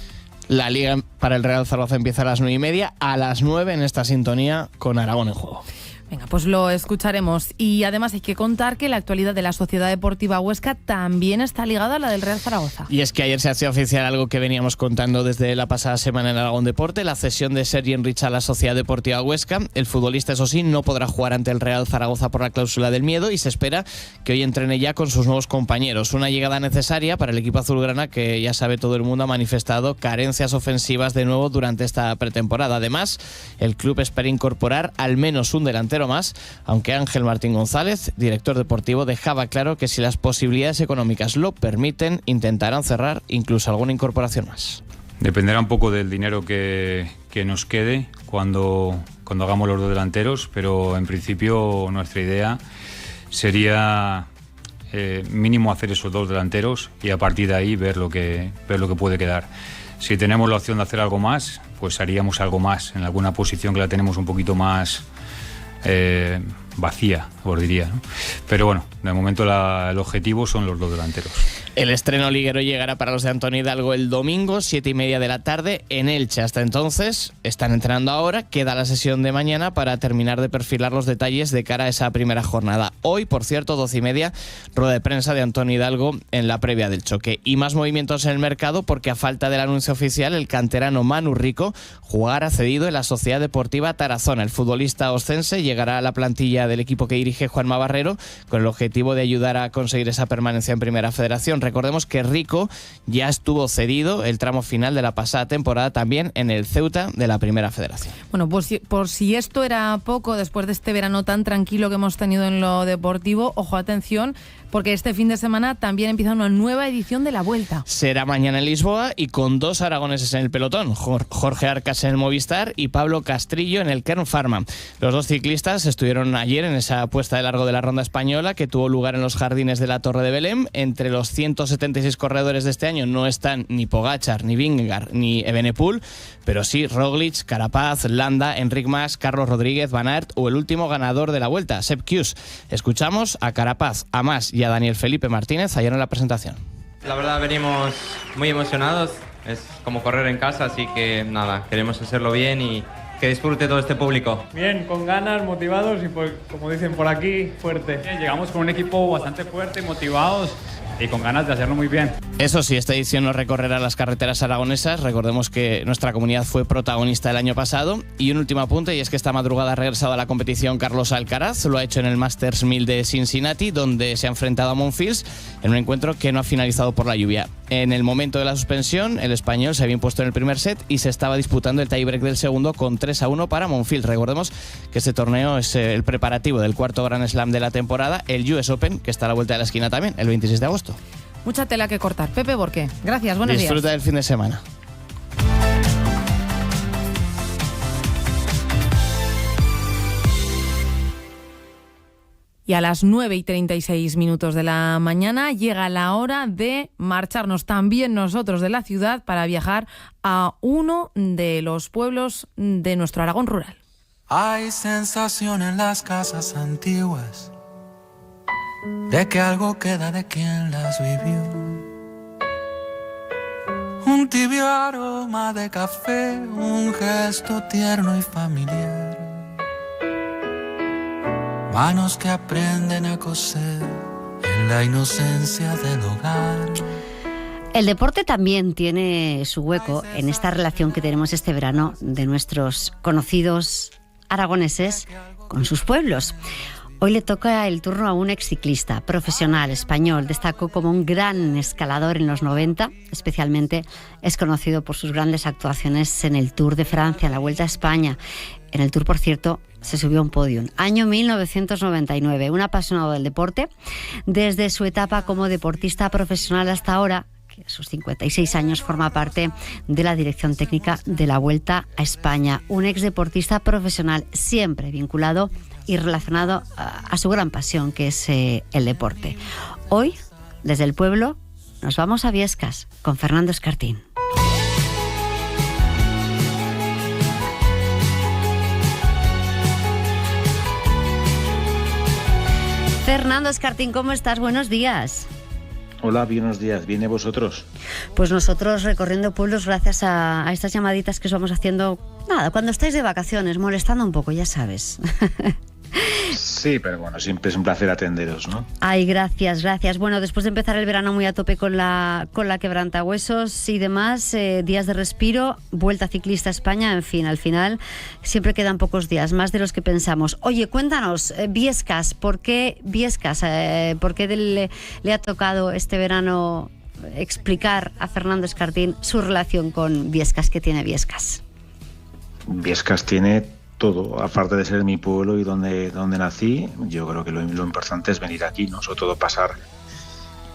La Liga para el Real Zaragoza empieza a las 9:30, a las 9 en esta sintonía con Aragón en Juego. Venga, pues lo escucharemos. Y además hay que contar que la actualidad de la Sociedad Deportiva Huesca también está ligada a la del Real Zaragoza. Y es que ayer se hacía oficial algo que veníamos contando desde la pasada semana en Aragón Deporte, la cesión de Sergi Enrich a la Sociedad Deportiva Huesca. El futbolista, eso sí, no podrá jugar ante el Real Zaragoza por la cláusula del miedo y se espera que hoy entrene ya con sus nuevos compañeros. Una llegada necesaria para el equipo azulgrana que, ya sabe todo el mundo, ha manifestado carencias ofensivas de nuevo durante esta pretemporada. Además, el club espera incorporar al menos un delantero más, aunque Ángel Martín González, director deportivo, dejaba claro que si las posibilidades económicas lo permiten, intentarán cerrar incluso alguna incorporación más. Dependerá un poco del dinero que nos quede cuando hagamos los dos delanteros, pero en principio nuestra idea sería mínimo hacer esos dos delanteros y a partir de ahí ver lo que puede quedar. Si tenemos la opción de hacer algo más, pues haríamos algo más en alguna posición que la tenemos un poquito más vacía, os diría, ¿no? Pero bueno, de momento el objetivo son los dos delanteros. El estreno liguero llegará para los de Antoni Hidalgo el domingo, 7:30 de la tarde, en Elche. Hasta entonces, están entrenando ahora, queda la sesión de mañana para terminar de perfilar los detalles de cara a esa primera jornada. Hoy, por cierto, 12:30, rueda de prensa de Antoni Hidalgo en la previa del choque. Y más movimientos en el mercado porque a falta del anuncio oficial, el canterano Manu Rico jugará cedido en la Sociedad Deportiva Tarazona. El futbolista oscense llegará a la plantilla del equipo que dirige Juanma Barrero con el objetivo de ayudar a conseguir esa permanencia en Primera Federación. Recordemos que Rico ya estuvo cedido el tramo final de la pasada temporada también en el Ceuta de la Primera Federación. Bueno, pues por si esto era poco, después de este verano tan tranquilo que hemos tenido en lo deportivo, ojo, atención, porque este fin de semana también empieza una nueva edición de la Vuelta. Será mañana en Lisboa y con 2 aragoneses en el pelotón, Jorge Arcas en el Movistar y Pablo Castrillo en el Kern Pharma. Los 2 ciclistas estuvieron ayer en esa puesta de largo de la ronda española que tuvo lugar en los jardines de la Torre de Belém. Entre los 176 corredores de este año no están ni Pogačar, ni Vingegaard, ni Evenepoel, pero sí Roglic, Carapaz, Landa, Enric Mas, Carlos Rodríguez, Van Aert o el último ganador de la Vuelta, Sepp Kuss. Escuchamos a Carapaz, a Mas y a Daniel Felipe Martínez ayer en la presentación. La verdad venimos muy emocionados, es como correr en casa, así que nada, queremos hacerlo bien y que disfrute todo este público. Bien, con ganas, motivados y como dicen por aquí, fuerte. Llegamos con un equipo bastante fuerte, motivados y con ganas de hacerlo muy bien. Eso sí, esta edición no recorrerá las carreteras aragonesas. Recordemos que nuestra comunidad fue protagonista el año pasado. Y un último apunte, y es que esta madrugada ha regresado a la competición Carlos Alcaraz. Lo ha hecho en el Masters 1000 de Cincinnati, donde se ha enfrentado a Monfils en un encuentro que no ha finalizado por la lluvia. En el momento de la suspensión, el español se había impuesto en el primer set y se estaba disputando el tiebreak del segundo con 3-1 para Monfils. Recordemos que este torneo es el preparativo del cuarto Grand Slam de la temporada, el US Open, que está a la vuelta de la esquina también, el 26 de agosto. Mucha tela que cortar. Pepe Borqué, gracias, buenos días. Disfruta del fin de semana. Y a las 9:36 de la mañana llega la hora de marcharnos también nosotros de la ciudad para viajar a uno de los pueblos de nuestro Aragón rural. Hay sensación en las casas antiguas de que algo queda de quien las vivió. Un tibio aroma de café, un gesto tierno y familiar. Manos que aprenden a coser en la inocencia del hogar. El deporte también tiene su hueco en esta relación que tenemos este verano de nuestros conocidos aragoneses con sus pueblos. Hoy le toca el turno a un exciclista profesional español. Destacó como un gran escalador en los 90. Especialmente es conocido por sus grandes actuaciones en el Tour de Francia, en la Vuelta a España. En el Tour, por cierto, se subió a un podium. Año 1999. Un apasionado del deporte. Desde su etapa como deportista profesional hasta ahora, que a sus 56 años forma parte de la dirección técnica de la Vuelta a España. Un exdeportista profesional siempre vinculado y relacionado a su gran pasión, que es el deporte. Hoy, desde el pueblo, nos vamos a Biescas con Fernando Escartín. Fernando Escartín, ¿cómo estás? Buenos días. Hola, buenos días. ¿Viene vosotros? Pues nosotros recorriendo pueblos gracias a estas llamaditas que os vamos haciendo, nada, cuando estáis de vacaciones, molestando un poco, ya sabes. Sí, pero bueno, siempre es un placer atenderos, ¿no? Ay, gracias, gracias. Bueno, después de empezar el verano muy a tope con la quebrantahuesos y demás, días de respiro, Vuelta Ciclista a España, en fin, al final siempre quedan pocos días, más de los que pensamos. Oye, cuéntanos, Biescas, ¿por qué Biescas? ¿Por qué le ha tocado este verano explicar a Fernando Escartín su relación con Biescas? ¿Qué tiene Biescas? Biescas tiene todo, aparte de ser mi pueblo y donde nací. Yo creo que lo importante es venir aquí, ¿no? Sobre todo pasar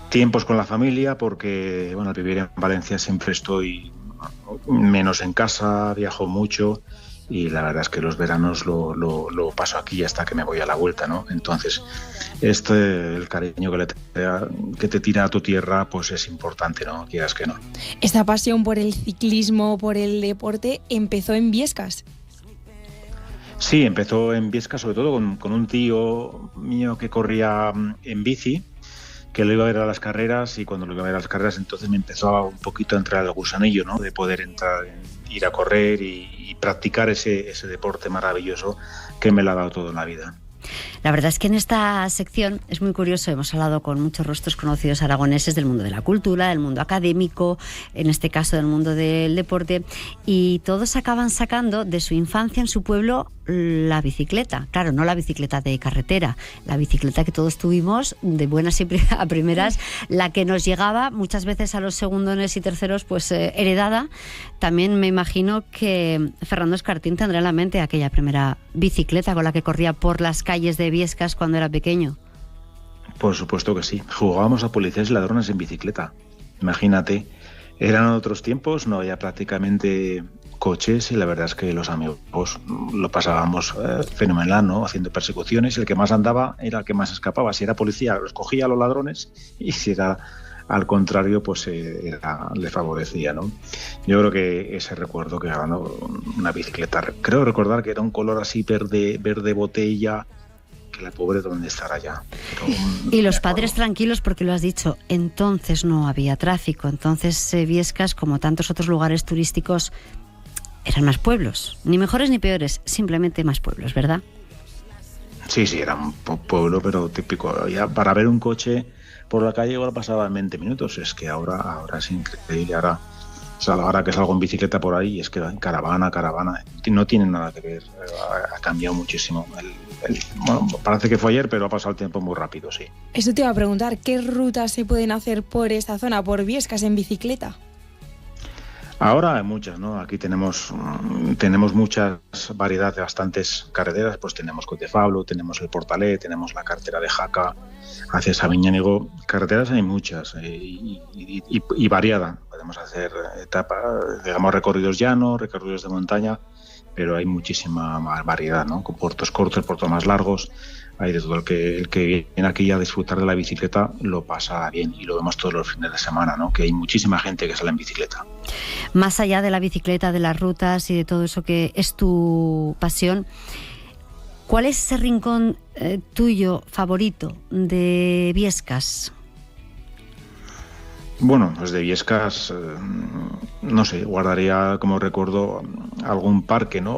tiempos con la familia, porque bueno, al vivir en Valencia siempre estoy menos en casa, viajo mucho y la verdad es que los veranos lo paso aquí hasta que me voy a la vuelta, ¿no? Entonces, el cariño que te tira a tu tierra, pues es importante, ¿no? Quieras que no. Esta pasión por el ciclismo, por el deporte, empezó en Biescas. Sí, empezó en Biescas, sobre todo con un tío mío que corría en bici, que lo iba a ver a las carreras, y cuando lo iba a ver a las carreras entonces me empezó a un poquito a entrar el gusanillo, ¿no? De poder ir a correr y practicar ese deporte maravilloso que me lo ha dado todo en la vida. La verdad es que en esta sección es muy curioso, hemos hablado con muchos rostros conocidos aragoneses del mundo de la cultura, del mundo académico, en este caso del mundo del deporte, y todos acaban sacando de su infancia en su pueblo la bicicleta. Claro, no la bicicleta de carretera, la bicicleta que todos tuvimos de buenas y a primeras, la que nos llegaba muchas veces a los segundones y terceros, pues heredada. También me imagino que Fernando Escartín tendrá en la mente aquella primera bicicleta con la que corría por las calles de Biescas cuando era pequeño. Por supuesto que sí. Jugábamos a policías y ladrones en bicicleta. Imagínate, eran otros tiempos, no había prácticamente coches, y la verdad es que los amigos lo pasábamos fenomenal, ¿no? Haciendo persecuciones, y el que más andaba era el que más escapaba. Si era policía, los cogía a los ladrones, y si era al contrario, pues le favorecía, ¿no? Yo creo que ese recuerdo que ganó una bicicleta, creo recordar que era un color así verde botella, que la pobre dónde estará ya. Y los padres tranquilos, porque lo has dicho, entonces no había tráfico, entonces Biescas, como tantos otros lugares turísticos, eran más pueblos, ni mejores ni peores, simplemente más pueblos, ¿verdad? Sí, era un pueblo, pero típico. Ya para ver un coche por la calle igual pasaba en 20 minutos. Es que ahora es increíble. Ahora que salgo en bicicleta por ahí, es que caravana, no tiene nada que ver. Ha cambiado muchísimo. Bueno, parece que fue ayer, pero ha pasado el tiempo muy rápido, sí. Eso te iba a preguntar, ¿qué rutas se pueden hacer por esta zona, por Biescas, en bicicleta? Ahora hay muchas, ¿no? Aquí tenemos muchas variedades de bastantes carreteras, pues tenemos Cotefablo, tenemos el Portalet, tenemos la carretera de Jaca hacia Sabiñánigo. Carreteras hay muchas y variada. Podemos hacer etapas, digamos, recorridos llanos, recorridos de montaña, pero hay muchísima variedad, ¿no? Con puertos cortos, puertos más largos. Hay de todo. El que viene aquí a disfrutar de la bicicleta lo pasa bien, y lo vemos todos los fines de semana, ¿no? Que hay muchísima gente que sale en bicicleta. Más allá de la bicicleta, de las rutas y de todo eso que es tu pasión, ¿cuál es ese rincón tuyo favorito de Biescas? Bueno, pues de Biescas, no sé, guardaría como recuerdo algún parque, ¿no?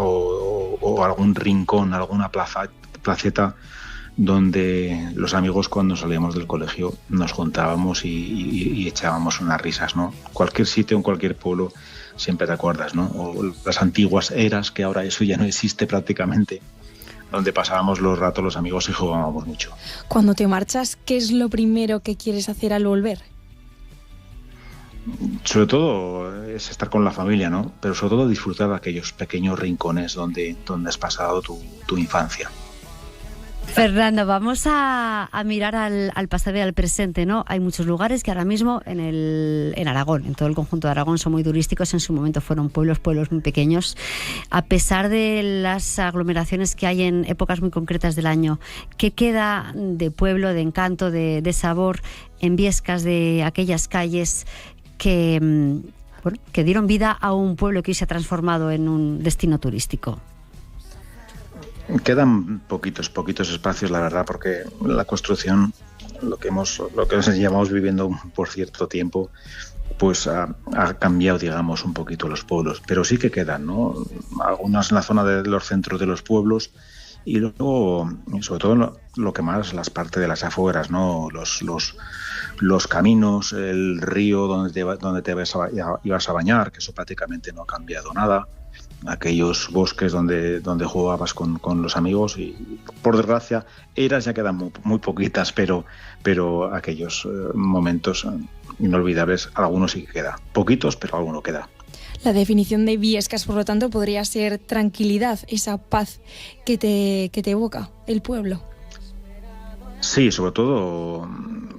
O algún rincón, alguna placeta donde los amigos, cuando salíamos del colegio, nos juntábamos y echábamos unas risas, ¿no? Cualquier sitio, en cualquier pueblo, siempre te acuerdas, ¿no? O las antiguas eras, que ahora eso ya no existe prácticamente, donde pasábamos los ratos los amigos y jugábamos mucho. Cuando te marchas, ¿qué es lo primero que quieres hacer al volver? Sobre todo es estar con la familia, ¿no? Pero sobre todo disfrutar de aquellos pequeños rincones donde has pasado tu infancia. Fernando, vamos a mirar al pasado y al presente, ¿no? Hay muchos lugares que ahora mismo en Aragón, en todo el conjunto de Aragón, son muy turísticos. En su momento fueron pueblos muy pequeños. A pesar de las aglomeraciones que hay en épocas muy concretas del año, ¿qué queda de pueblo, de encanto, de sabor en Biescas, de aquellas calles que dieron vida a un pueblo que hoy se ha transformado en un destino turístico? Quedan poquitos espacios, la verdad, porque la construcción, lo que nos llevamos viviendo por cierto tiempo, pues ha cambiado, digamos, un poquito los pueblos, pero sí que quedan, ¿no? Algunas en la zona de los centros de los pueblos, y luego, sobre todo, lo que más, las partes de las afueras, ¿no? Los caminos, el río donde te ibas a bañar, que eso prácticamente no ha cambiado nada. Aquellos bosques donde jugabas con los amigos, y por desgracia eras ya quedan muy poquitas, pero aquellos momentos inolvidables, algunos sí que queda. Poquitos, pero alguno queda. La definición de Biescas, por lo tanto, podría ser tranquilidad, esa paz que te evoca el pueblo. Sí, sobre todo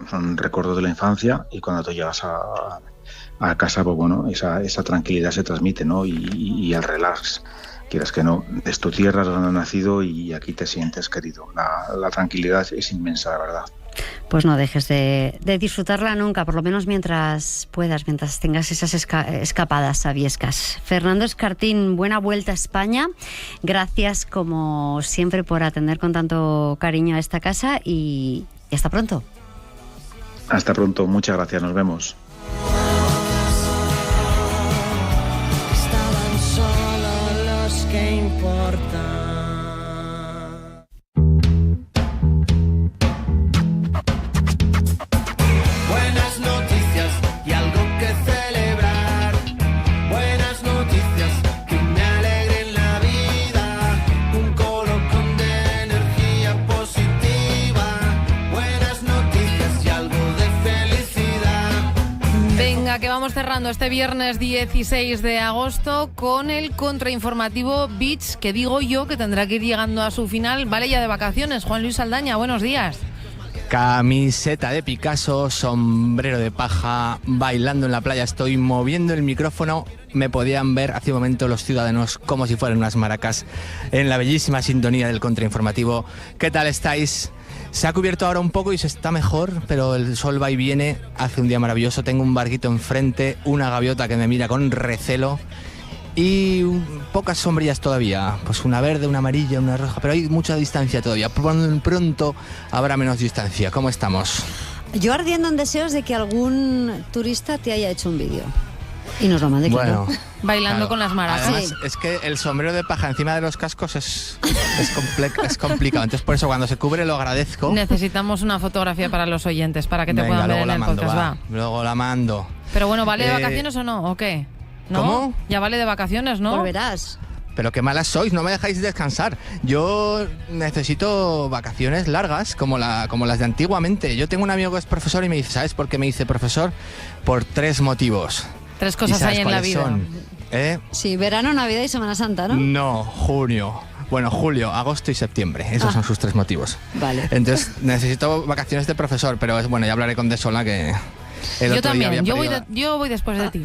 son recuerdos de la infancia, y cuando te llegas a casa, pues bueno, esa tranquilidad se transmite, ¿no? Y el relax, quieras que no, es tu tierra donde has nacido y aquí te sientes querido. La tranquilidad es inmensa, la verdad. Pues no dejes de disfrutarla nunca, por lo menos mientras puedas, mientras tengas esas escapadas a Biescas. Fernando Escartín, buena vuelta a España. Gracias, como siempre, por atender con tanto cariño a esta casa, y y hasta pronto. Hasta pronto, muchas gracias, nos vemos. Estaban solo los que importan. Buenas noticias y algo que celebrar. Buenas noticias que me alegren la vida. Un colocón de energía positiva. Buenas noticias y algo de felicidad. Venga, que vamos cerrando este viernes 16 de agosto con el contrainformativo Beach, que digo yo que tendrá que ir llegando a su final. Vale, ya de vacaciones. Juan Luis Saldaña, buenos días. Camiseta de Picasso, sombrero de paja, bailando en la playa, estoy moviendo el micrófono. Me podían ver hace un momento los ciudadanos como si fueran unas maracas en la bellísima sintonía del contrainformativo. ¿Qué tal estáis? Se ha cubierto ahora un poco y se está mejor, pero el sol va y viene, hace un día maravilloso. Tengo un barquito enfrente, una gaviota que me mira con recelo y pocas sombrillas todavía, pues una verde, una amarilla, una roja, pero hay mucha distancia todavía. Pronto habrá menos distancia. ¿Cómo estamos? Yo ardiendo en deseos de que algún turista te haya hecho un vídeo y nos lo mande, claro. Bailando Claro. con las maracas. Además, es que el sombrero de paja encima de los cascos es complicado. Entonces, por eso, cuando se cubre, lo agradezco. Necesitamos una fotografía para los oyentes, para que te Venga, puedan ver luego en la el mando, podcast. Va. Luego la mando. Pero bueno, ¿vale de vacaciones o no? ¿O qué? ¿No? ¿Cómo? Ya vale de vacaciones, ¿no? Volverás. Pero qué malas sois, no me dejáis descansar. Yo necesito vacaciones largas, como las de antiguamente. Yo tengo un amigo que es profesor y me dice, ¿sabes por qué me dice profesor? Por 3 motivos. 3 cosas ¿Y sabes hay en la cuáles vida. son? Sí, verano, Navidad y Semana Santa, ¿no? No, junio. Bueno, julio, agosto y septiembre. Esos son sus 3 motivos. Vale. Entonces, necesito vacaciones de profesor, pero bueno, ya hablaré con Desola que el Yo otro día también, había yo voy después de ti.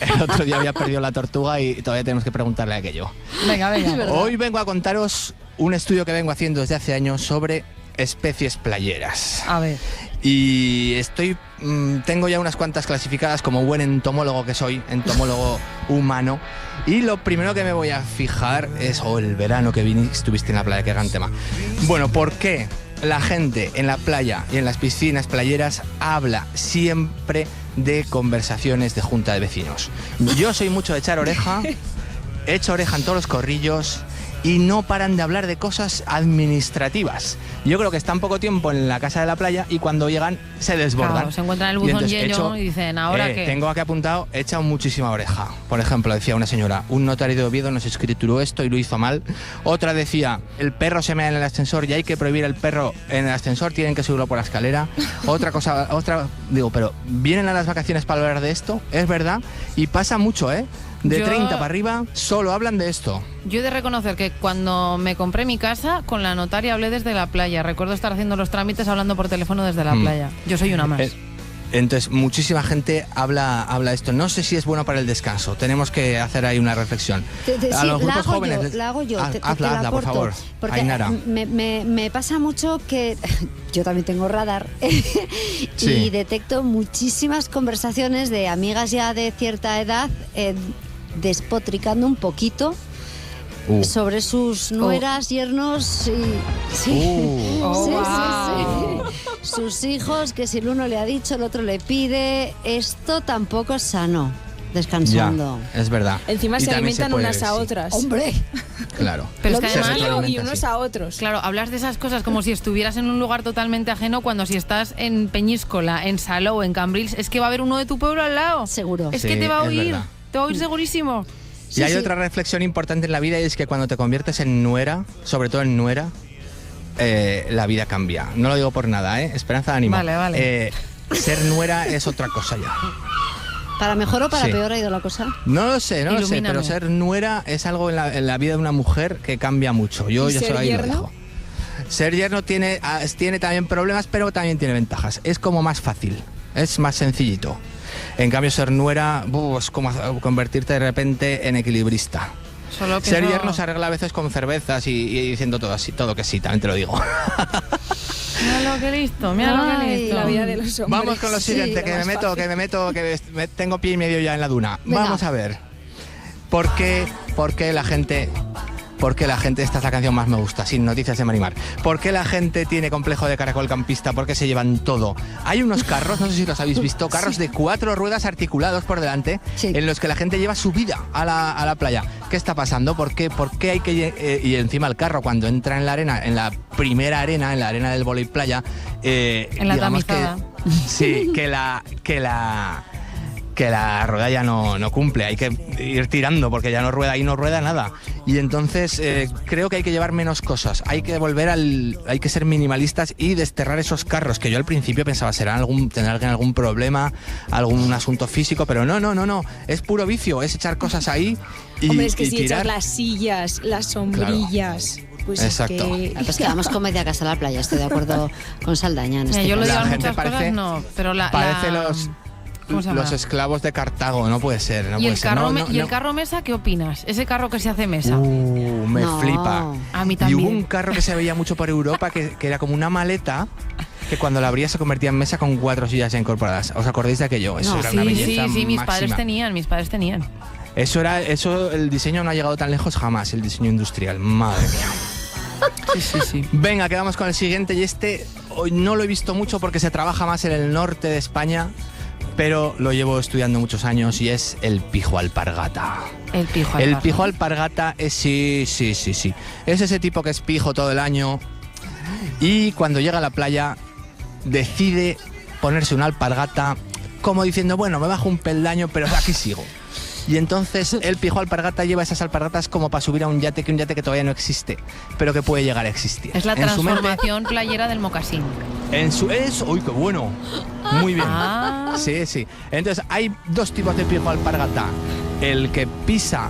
el otro día había perdido la tortuga y todavía tenemos que preguntarle aquello. Venga, venga. Hoy vengo a contaros un estudio que vengo haciendo desde hace años sobre especies playeras. A ver. Y tengo ya unas cuantas clasificadas como buen entomólogo que soy, entomólogo humano. Y lo primero que me voy a fijar es el verano que estuviste en la playa, qué gran tema. Bueno, ¿por qué la gente en la playa y en las piscinas playeras habla siempre de conversaciones de junta de vecinos? Yo soy mucho de echar oreja, he hecho oreja en todos los corrillos y no paran de hablar de cosas administrativas. Yo creo que están poco tiempo en la casa de la playa y cuando llegan se desbordan. Claro, se encuentran el buzón entonces lleno y dicen, ¿ahora qué? Tengo aquí apuntado, he echado muchísima oreja. Por ejemplo, decía una señora, un notario de Oviedo nos escrituró esto y lo hizo mal. Otra decía, el perro se mea en el ascensor y hay que prohibir el perro en el ascensor, tienen que subirlo por la escalera. Digo, pero ¿vienen a las vacaciones para hablar de esto? Es verdad, y pasa mucho, ¿eh? De 30 para arriba, solo hablan de esto. Yo he de reconocer que cuando me compré mi casa, con la notaria hablé desde la playa. Recuerdo estar haciendo los trámites hablando por teléfono desde la playa. Yo soy una más. Entonces, muchísima gente habla esto. No sé si es bueno para el descanso. Tenemos que hacer ahí una reflexión. A los grupos jóvenes. La hago yo, hazla, por favor. Porque Ainara. me pasa mucho que yo también tengo radar Sí. y detecto muchísimas conversaciones de amigas ya de cierta edad despotricando un poquito sobre sus nueras, yernos y sí, sus hijos, que si el uno le ha dicho, el otro le pide. Esto tampoco es sano, descansando. Ya, es verdad. Encima Y se también alimentan puede, unas a sí. otras. ¡Hombre! Claro. Pero es que Lo además mismo y unos a otros. Claro, hablas de esas cosas como si estuvieras en un lugar totalmente ajeno, cuando si estás en Peñíscola, en Salou, en Cambrils, es que va a haber uno de tu pueblo al lado. Seguro. Es Sí, que te va a es oír. verdad. Te va a oír segurísimo. Y hay otra reflexión importante en la vida y es que cuando te conviertes en nuera, sobre todo en nuera, la vida cambia. No lo digo por nada, Esperanza de ánimo. Vale. Ser nuera es otra cosa ya. ¿Para mejor o para Sí. peor ha ido la cosa? No lo sé, Ilumíname. pero ser nuera es algo en la vida de una mujer que cambia mucho. Yo ¿Y ya ser solo ahí lo yerno? dejo. Ser yerno tiene también problemas, pero también tiene ventajas. Es como más fácil, es más sencillito. En cambio, ser nuera es como convertirte de repente en equilibrista. Solo que Ser eso- yerno se arregla a veces con cervezas y diciendo todo así, todo que sí, también te lo digo. Mira lo que listo, mira lo que Ay, listo. La vida de los hombres. Vamos con lo siguiente, que me meto, que tengo pie y medio ya en la duna. Venga. Vamos a ver. ¿Por qué la gente ¿Por qué la gente, esta es la canción más me gusta, sin noticias de Marimar? ¿Por qué la gente tiene complejo de caracol campista? ¿Por qué se llevan todo? Hay unos carros, no sé si los habéis visto, carros de 4 ruedas articulados por delante, en los que la gente lleva su vida a la playa. ¿Qué está pasando? ¿Por qué hay que...? Y encima el carro, cuando entra en la arena, en la primera arena, en la arena del vóley playa... en la tamizada. Sí, que la rueda ya no cumple, hay que ir tirando porque ya no rueda nada. Y entonces creo que hay que llevar menos cosas, hay que hay que ser minimalistas y desterrar esos carros que yo al principio pensaba tendrán algún problema, algún asunto físico, pero no, es puro vicio, es echar cosas ahí y Hombre, es que y si tirar. echas las sillas, las sombrillas... Claro. Pues exacto. Pues que vamos con media casa a la playa, estoy de acuerdo con Saldaña. Yo lo digo en gente muchas cosas, no, pero parece ¿cómo se llama? los esclavos de Cartago, no puede ser. ¿Y el carro mesa qué opinas? Ese carro que se hace mesa. Me flipa. A mí también. Y hubo un carro que se veía mucho por Europa que era como una maleta que cuando la abría se convertía en mesa con 4 sillas incorporadas. ¿Os acordáis de aquello? Eso era una belleza Sí, mis máxima. padres tenían. Eso, el diseño no ha llegado tan lejos jamás, el diseño industrial. Madre mía. Sí. Venga, quedamos con el siguiente y hoy no lo he visto mucho porque se trabaja más en el norte de España, pero lo llevo estudiando muchos años y es el pijo alpargata. El pijo alpargata es sí. Es ese tipo que es pijo todo el año y cuando llega a la playa decide ponerse una alpargata como diciendo, bueno, me bajo un peldaño, pero aquí sigo. Y entonces el pijo alpargata lleva esas alpargatas como para subir a un yate que todavía no existe, pero que puede llegar a existir. Es la transformación playera del mocasín. ¡Uy, qué bueno! Muy bien. Sí. Entonces hay 2 tipos de pijo alpargata. El que pisa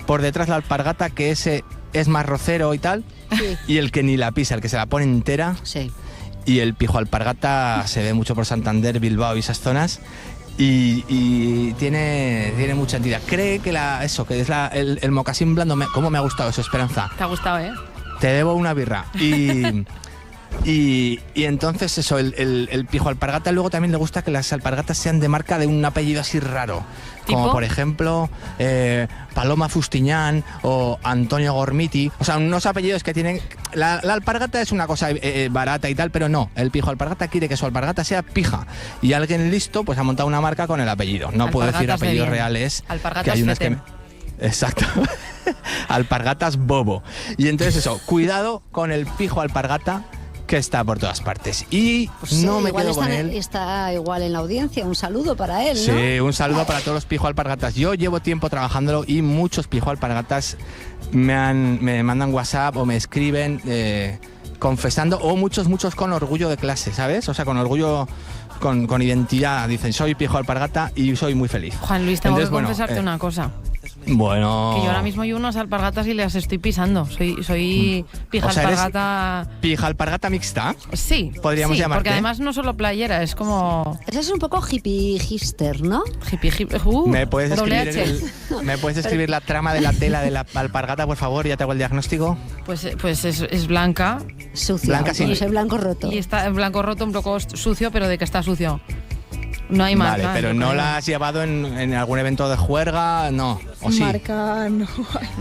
por detrás la alpargata, que ese es más rocero y tal, y el que ni la pisa, el que se la pone entera. Sí. Y el pijo alpargata se ve mucho por Santander, Bilbao y esas zonas. Y tiene mucha entidad. Cree que es el mocasín blando. ¿Cómo me ha gustado eso, Esperanza? Te ha gustado, ¿eh? Te debo una birra. Y entonces eso, el pijo alpargata luego también le gusta que las alpargatas sean de marca de un apellido así raro. ¿Tipo? Como por ejemplo Paloma Fustiñán o Antonio Gormiti. O sea, unos apellidos que tienen... La alpargata es una cosa barata y tal, pero no. El pijo alpargata quiere que su alpargata sea pija. Y alguien listo pues ha montado una marca con el apellido. No puedo decir apellidos reales. Alpargatas que hay unas que... Exacto. Alpargatas bobo. Y entonces eso, cuidado con el pijo alpargata que está por todas partes. Y pues no me quedo con él. Está igual en la audiencia. Un saludo para él, ¿no? Sí, un saludo para todos los pijo alpargatas. Yo llevo tiempo trabajándolo y muchos pijo alpargatas me mandan WhatsApp o me escriben confesando, o muchos con orgullo de clase, ¿sabes? O sea, con orgullo, con identidad. Dicen, soy pijo alpargata y soy muy feliz. Juan Luis, tengo que confesarte una cosa. Bueno. Que yo ahora mismo llevo unas alpargatas y las estoy pisando. Soy pija alpargata. ¿Pija alpargata mixta? Sí. Podríamos llamarte. Porque además no solo playera, es como... Eso es un poco hippie hipster, ¿no? Hippie. ¿Me puedes escribir la trama de la tela de la alpargata, por favor? Ya te hago el diagnóstico. Pues es blanca. Sucia. Blanca, sí. Y es blanco roto. Y está en blanco roto, un poco sucio, pero de que está sucio. No hay más. Vale, nada, pero no la has llevado en algún evento de juerga, no. ¿O sí? Marca, no.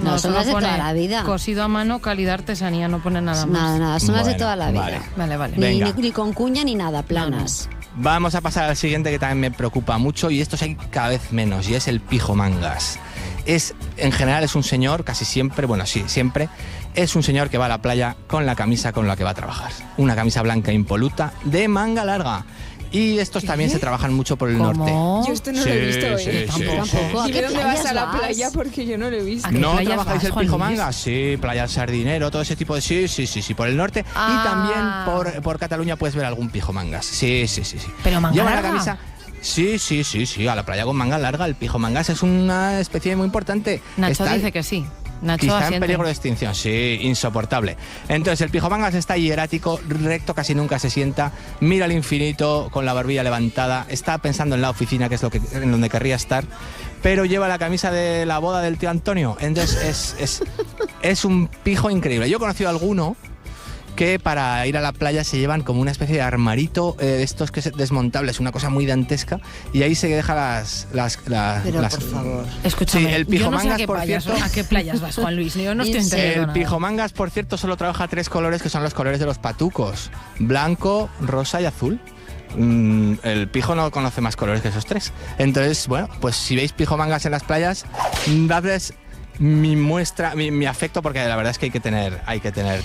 No, son las de toda la vida. Cosido a mano, calidad artesanía, no pone nada más. Nada, son las de toda la vida. Vale. Ni con cuña ni nada, planas. Vamos a pasar al siguiente que también me preocupa mucho y estos hay cada vez menos y es el pijo mangas. En general es un señor, casi siempre, bueno sí, siempre, es un señor que va a la playa con la camisa con la que va a trabajar. Una camisa blanca impoluta de manga larga. Y estos también se trabajan mucho por el norte. Yo esto no lo he visto, Tampoco. ¿Y de dónde vas a la playa? Porque yo no lo he visto. ¿No trabajáis el pijo manga? Sí, Playa del Sardinero, todo ese tipo de... Sí, por el norte. Y también por Cataluña puedes ver algún pijo mangas. Sí. ¿Pero manga Lleva larga? la camisa... Sí, a la playa con manga larga. El pijo mangas es una especie muy importante. Nacho dice que sí. Nacho quizá asiente. en peligro de extinción, sí, insoportable. Entonces el pijo mangas está hierático, recto, casi nunca se sienta, mira al infinito con la barbilla levantada, está pensando en la oficina, que es en donde querría estar, pero lleva la camisa de la boda del tío Antonio. Entonces es un pijo increíble. Yo he conocido a alguno que para ir a la playa se llevan como una especie de armarito de estos que es desmontables, una cosa muy dantesca, y ahí se deja Pero por favor. Escúchame, Sí, el pijomangas, yo no sé por cierto. ¿A qué playas vas, Juan Luis? Yo no estoy entendiendo El nada. pijomangas, por cierto, solo trabaja 3 colores, que son los colores de los patucos: blanco, rosa y azul. El pijo no conoce más colores que esos 3. Entonces, bueno, pues si veis pijomangas en las playas, dadles mi muestra, mi afecto, porque la verdad es que hay que tener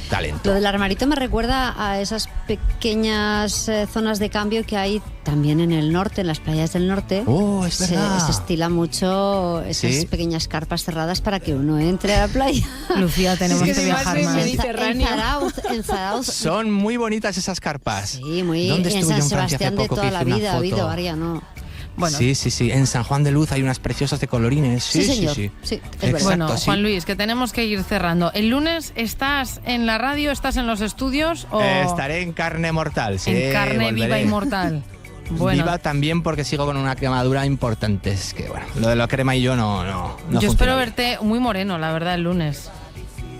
talento. Lo del armarito me recuerda a esas pequeñas zonas de cambio que hay también en el norte, en las playas del norte. Oh, es verdad. Se estila mucho esas ¿Sí? pequeñas carpas cerradas para que uno entre a la playa. Lucía, tenemos que viajar más. En Zarauz. Son muy bonitas esas carpas. Sí, muy. ¿Dónde En estuve San yo en Francia Sebastián hace de poco, toda que la hice una vida ha habido, foto? ahora ya no. Bueno. Sí. En San Juan de Luz hay unas preciosas de colorines. Sí, señor. Sí. Sí, es Exacto, bueno, sí. Juan Luis, que tenemos que ir cerrando. ¿El lunes estás en la radio, estás en los estudios o Estaré en carne mortal. Sí, en carne volveré. viva y mortal? Bueno, Viva también porque sigo con una quemadura importante. Es que bueno, lo de la crema y yo no yo funciona espero bien. verte muy moreno, la verdad, el lunes.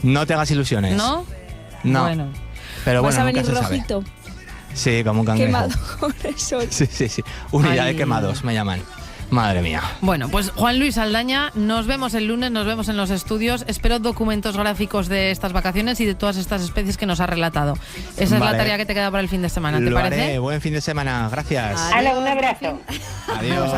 No te hagas ilusiones. ¿No? No. Bueno. Pero Vas bueno, a nunca venir se sabe. rojito, Sí, como un cangrejo. quemado con el sol. Sí. Unidad Ay. de quemados me llaman. Madre mía. Bueno, pues Juan Luis Aldaña, nos vemos el lunes, nos vemos en los estudios. Espero documentos gráficos de estas vacaciones y de todas estas especies que nos ha relatado. Esa es la Vale. tarea que te queda para el fin de semana, ¿te Lo parece? haré. Buen fin de semana. Gracias. Adiós. Un abrazo. Adiós.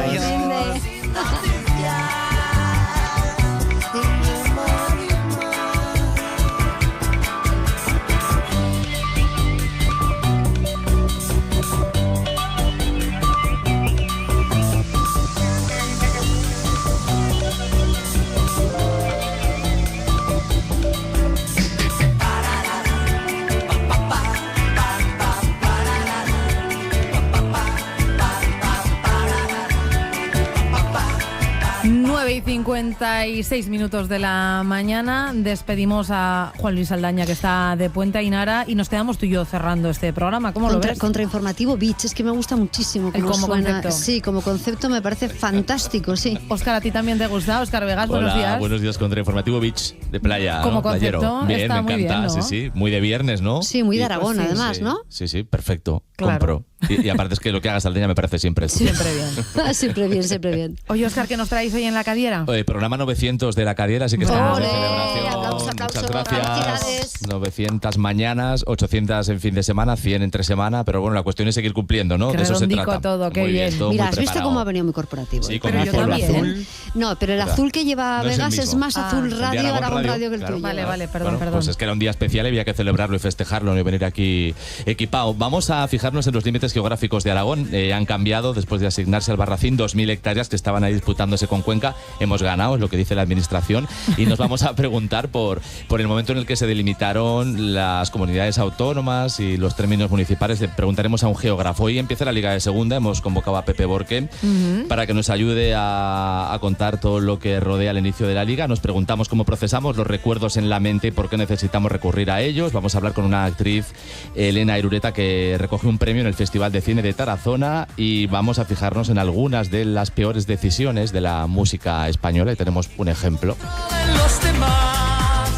Y 56 minutos de la mañana. Despedimos a Juan Luis Aldaña, que está de Puente Ainara, y nos quedamos tú y yo cerrando este programa. ¿Cómo lo ves? Contrainformativo Beach, es que me gusta muchísimo cómo Como suena. concepto. Sí, como concepto me parece fantástico, sí. Óscar, ¿a ti también te gusta? Óscar Vegas, buenos Hola, días. buenos días. Contrainformativo Beach de playa. Como ¿no? concepto, Playero. Bien, está me muy encanta. bien, ¿no? Sí. Muy de viernes, ¿no? Sí, muy de Y- Aragón, pues sí, además, sí. ¿no? Sí, perfecto. Claro. Compro. Y aparte es que lo que hagas Aldeña me parece siempre estupendo. Siempre bien. Siempre bien, siempre bien. Oye, Óscar, ¿qué nos traéis hoy en la Cadiera? Programa 900 de la Cadiera, así que estamos de ¡Ole! celebración. Aplauso, aplauso, Muchas gracias. felicidades. 900 mañanas, 800 en fin de semana, 100 entre semana, pero bueno, la cuestión es seguir cumpliendo, ¿no? Qué De eso se redondico trata. todo, qué Muy bien. todo Mira, muy ¿has visto preparado. cómo ha venido muy corporativo? Sí, con Pero el yo polo también. azul. No, pero el ¿Verdad? azul que lleva No es el Vegas es mismo. más azul El de radio, Aragón Radio que el claro. tuyo. Vale, perdón, Bueno, perdón. Pues es que era un día especial y había que celebrarlo y festejarlo y venir aquí equipado. Vamos a fijarnos en los límites geográficos de Aragón. Han cambiado después de asignarse al Barracín 2.000 hectáreas que estaban ahí disputándose con Cuenca. Hemos ganado, es lo que dice la administración, y nos vamos a preguntar por el momento en el que se delimitaron las comunidades autónomas y los términos municipales. Le preguntaremos a un geógrafo. Hoy empieza la Liga de Segunda, hemos convocado a Pepe Borque para que nos ayude a contar todo lo que rodea el inicio de la Liga. Nos preguntamos cómo procesamos los recuerdos en la mente y por qué necesitamos recurrir a ellos. Vamos a hablar con una actriz, Elena Irureta, que recoge un premio en el Festival de Cine de Tarazona, y vamos a fijarnos en algunas de las peores decisiones de la música española, y tenemos un ejemplo. Los demás,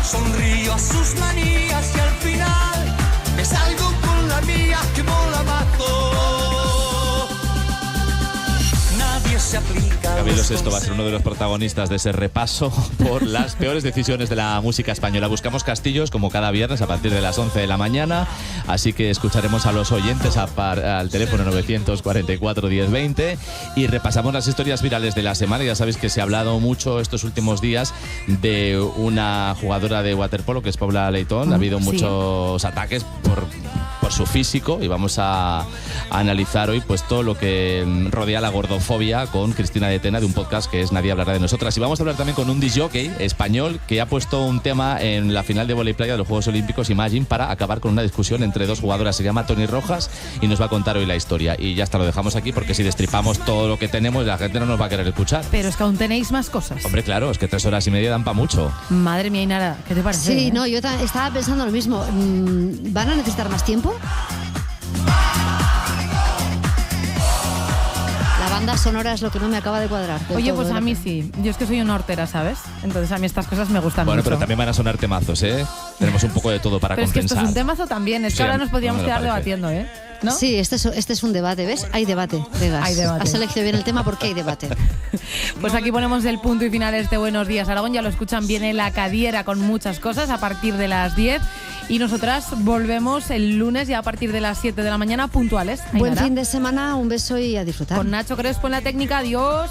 sonrío a sus manías y al final me salgo con la mía que mola mazo. Nadie se aplica. Gabriel Sesto va a ser uno de los protagonistas de ese repaso por las peores decisiones de la música española. Buscamos castillos como cada viernes a partir de las 11 de la mañana, así que escucharemos a los oyentes al teléfono 944 1020 y repasamos las historias virales de la semana. Ya sabéis que se ha hablado mucho estos últimos días de una jugadora de waterpolo que es Paula Leitón. Ha habido muchos ataques por su físico, y vamos a analizar hoy pues todo lo que rodea la gordofobia con Cristina de Tena, de un podcast que es Nadie hablará de nosotras. Y vamos a hablar también con un discjockey español que ha puesto un tema en la final de vóley playa de los Juegos Olímpicos, Imagine, para acabar con una discusión entre dos jugadoras. Se llama Tony Rojas y nos va a contar hoy la historia. Y ya está, lo dejamos aquí porque si destripamos todo lo que tenemos, la gente no nos va a querer escuchar. Pero es que aún tenéis más cosas. Hombre, claro, es que 3 horas y media dan para mucho. Madre mía, Ainara, ¿qué te parece? Sí, no, yo estaba pensando lo mismo. ¿Van a necesitar más tiempo? La banda sonora es lo que no me acaba de cuadrar. Oye, pues a mí sí. Yo es que soy una hortera, ¿sabes? Entonces a mí estas cosas me gustan Bueno, mucho. pero también van a sonar temazos, ¿eh? Tenemos un poco de todo para Pero es que compensar. esto es un temazo también. Es que Sí, ahora nos podríamos no me lo quedar parece. debatiendo, ¿eh? ¿No? Sí, este es un debate, ¿ves? Hay debate, Vegas. Hay debate. Has elegido bien el tema porque hay debate. Pues aquí ponemos el punto y final a este Buenos Días Aragón. Ya lo escuchan, viene la Cadiera con muchas cosas a partir de las 10. Y nosotras volvemos el lunes ya a partir de las 7 de la mañana puntuales. Buen Ainara. fin de semana, un beso y a disfrutar. Con Nacho Crespo en la técnica, adiós.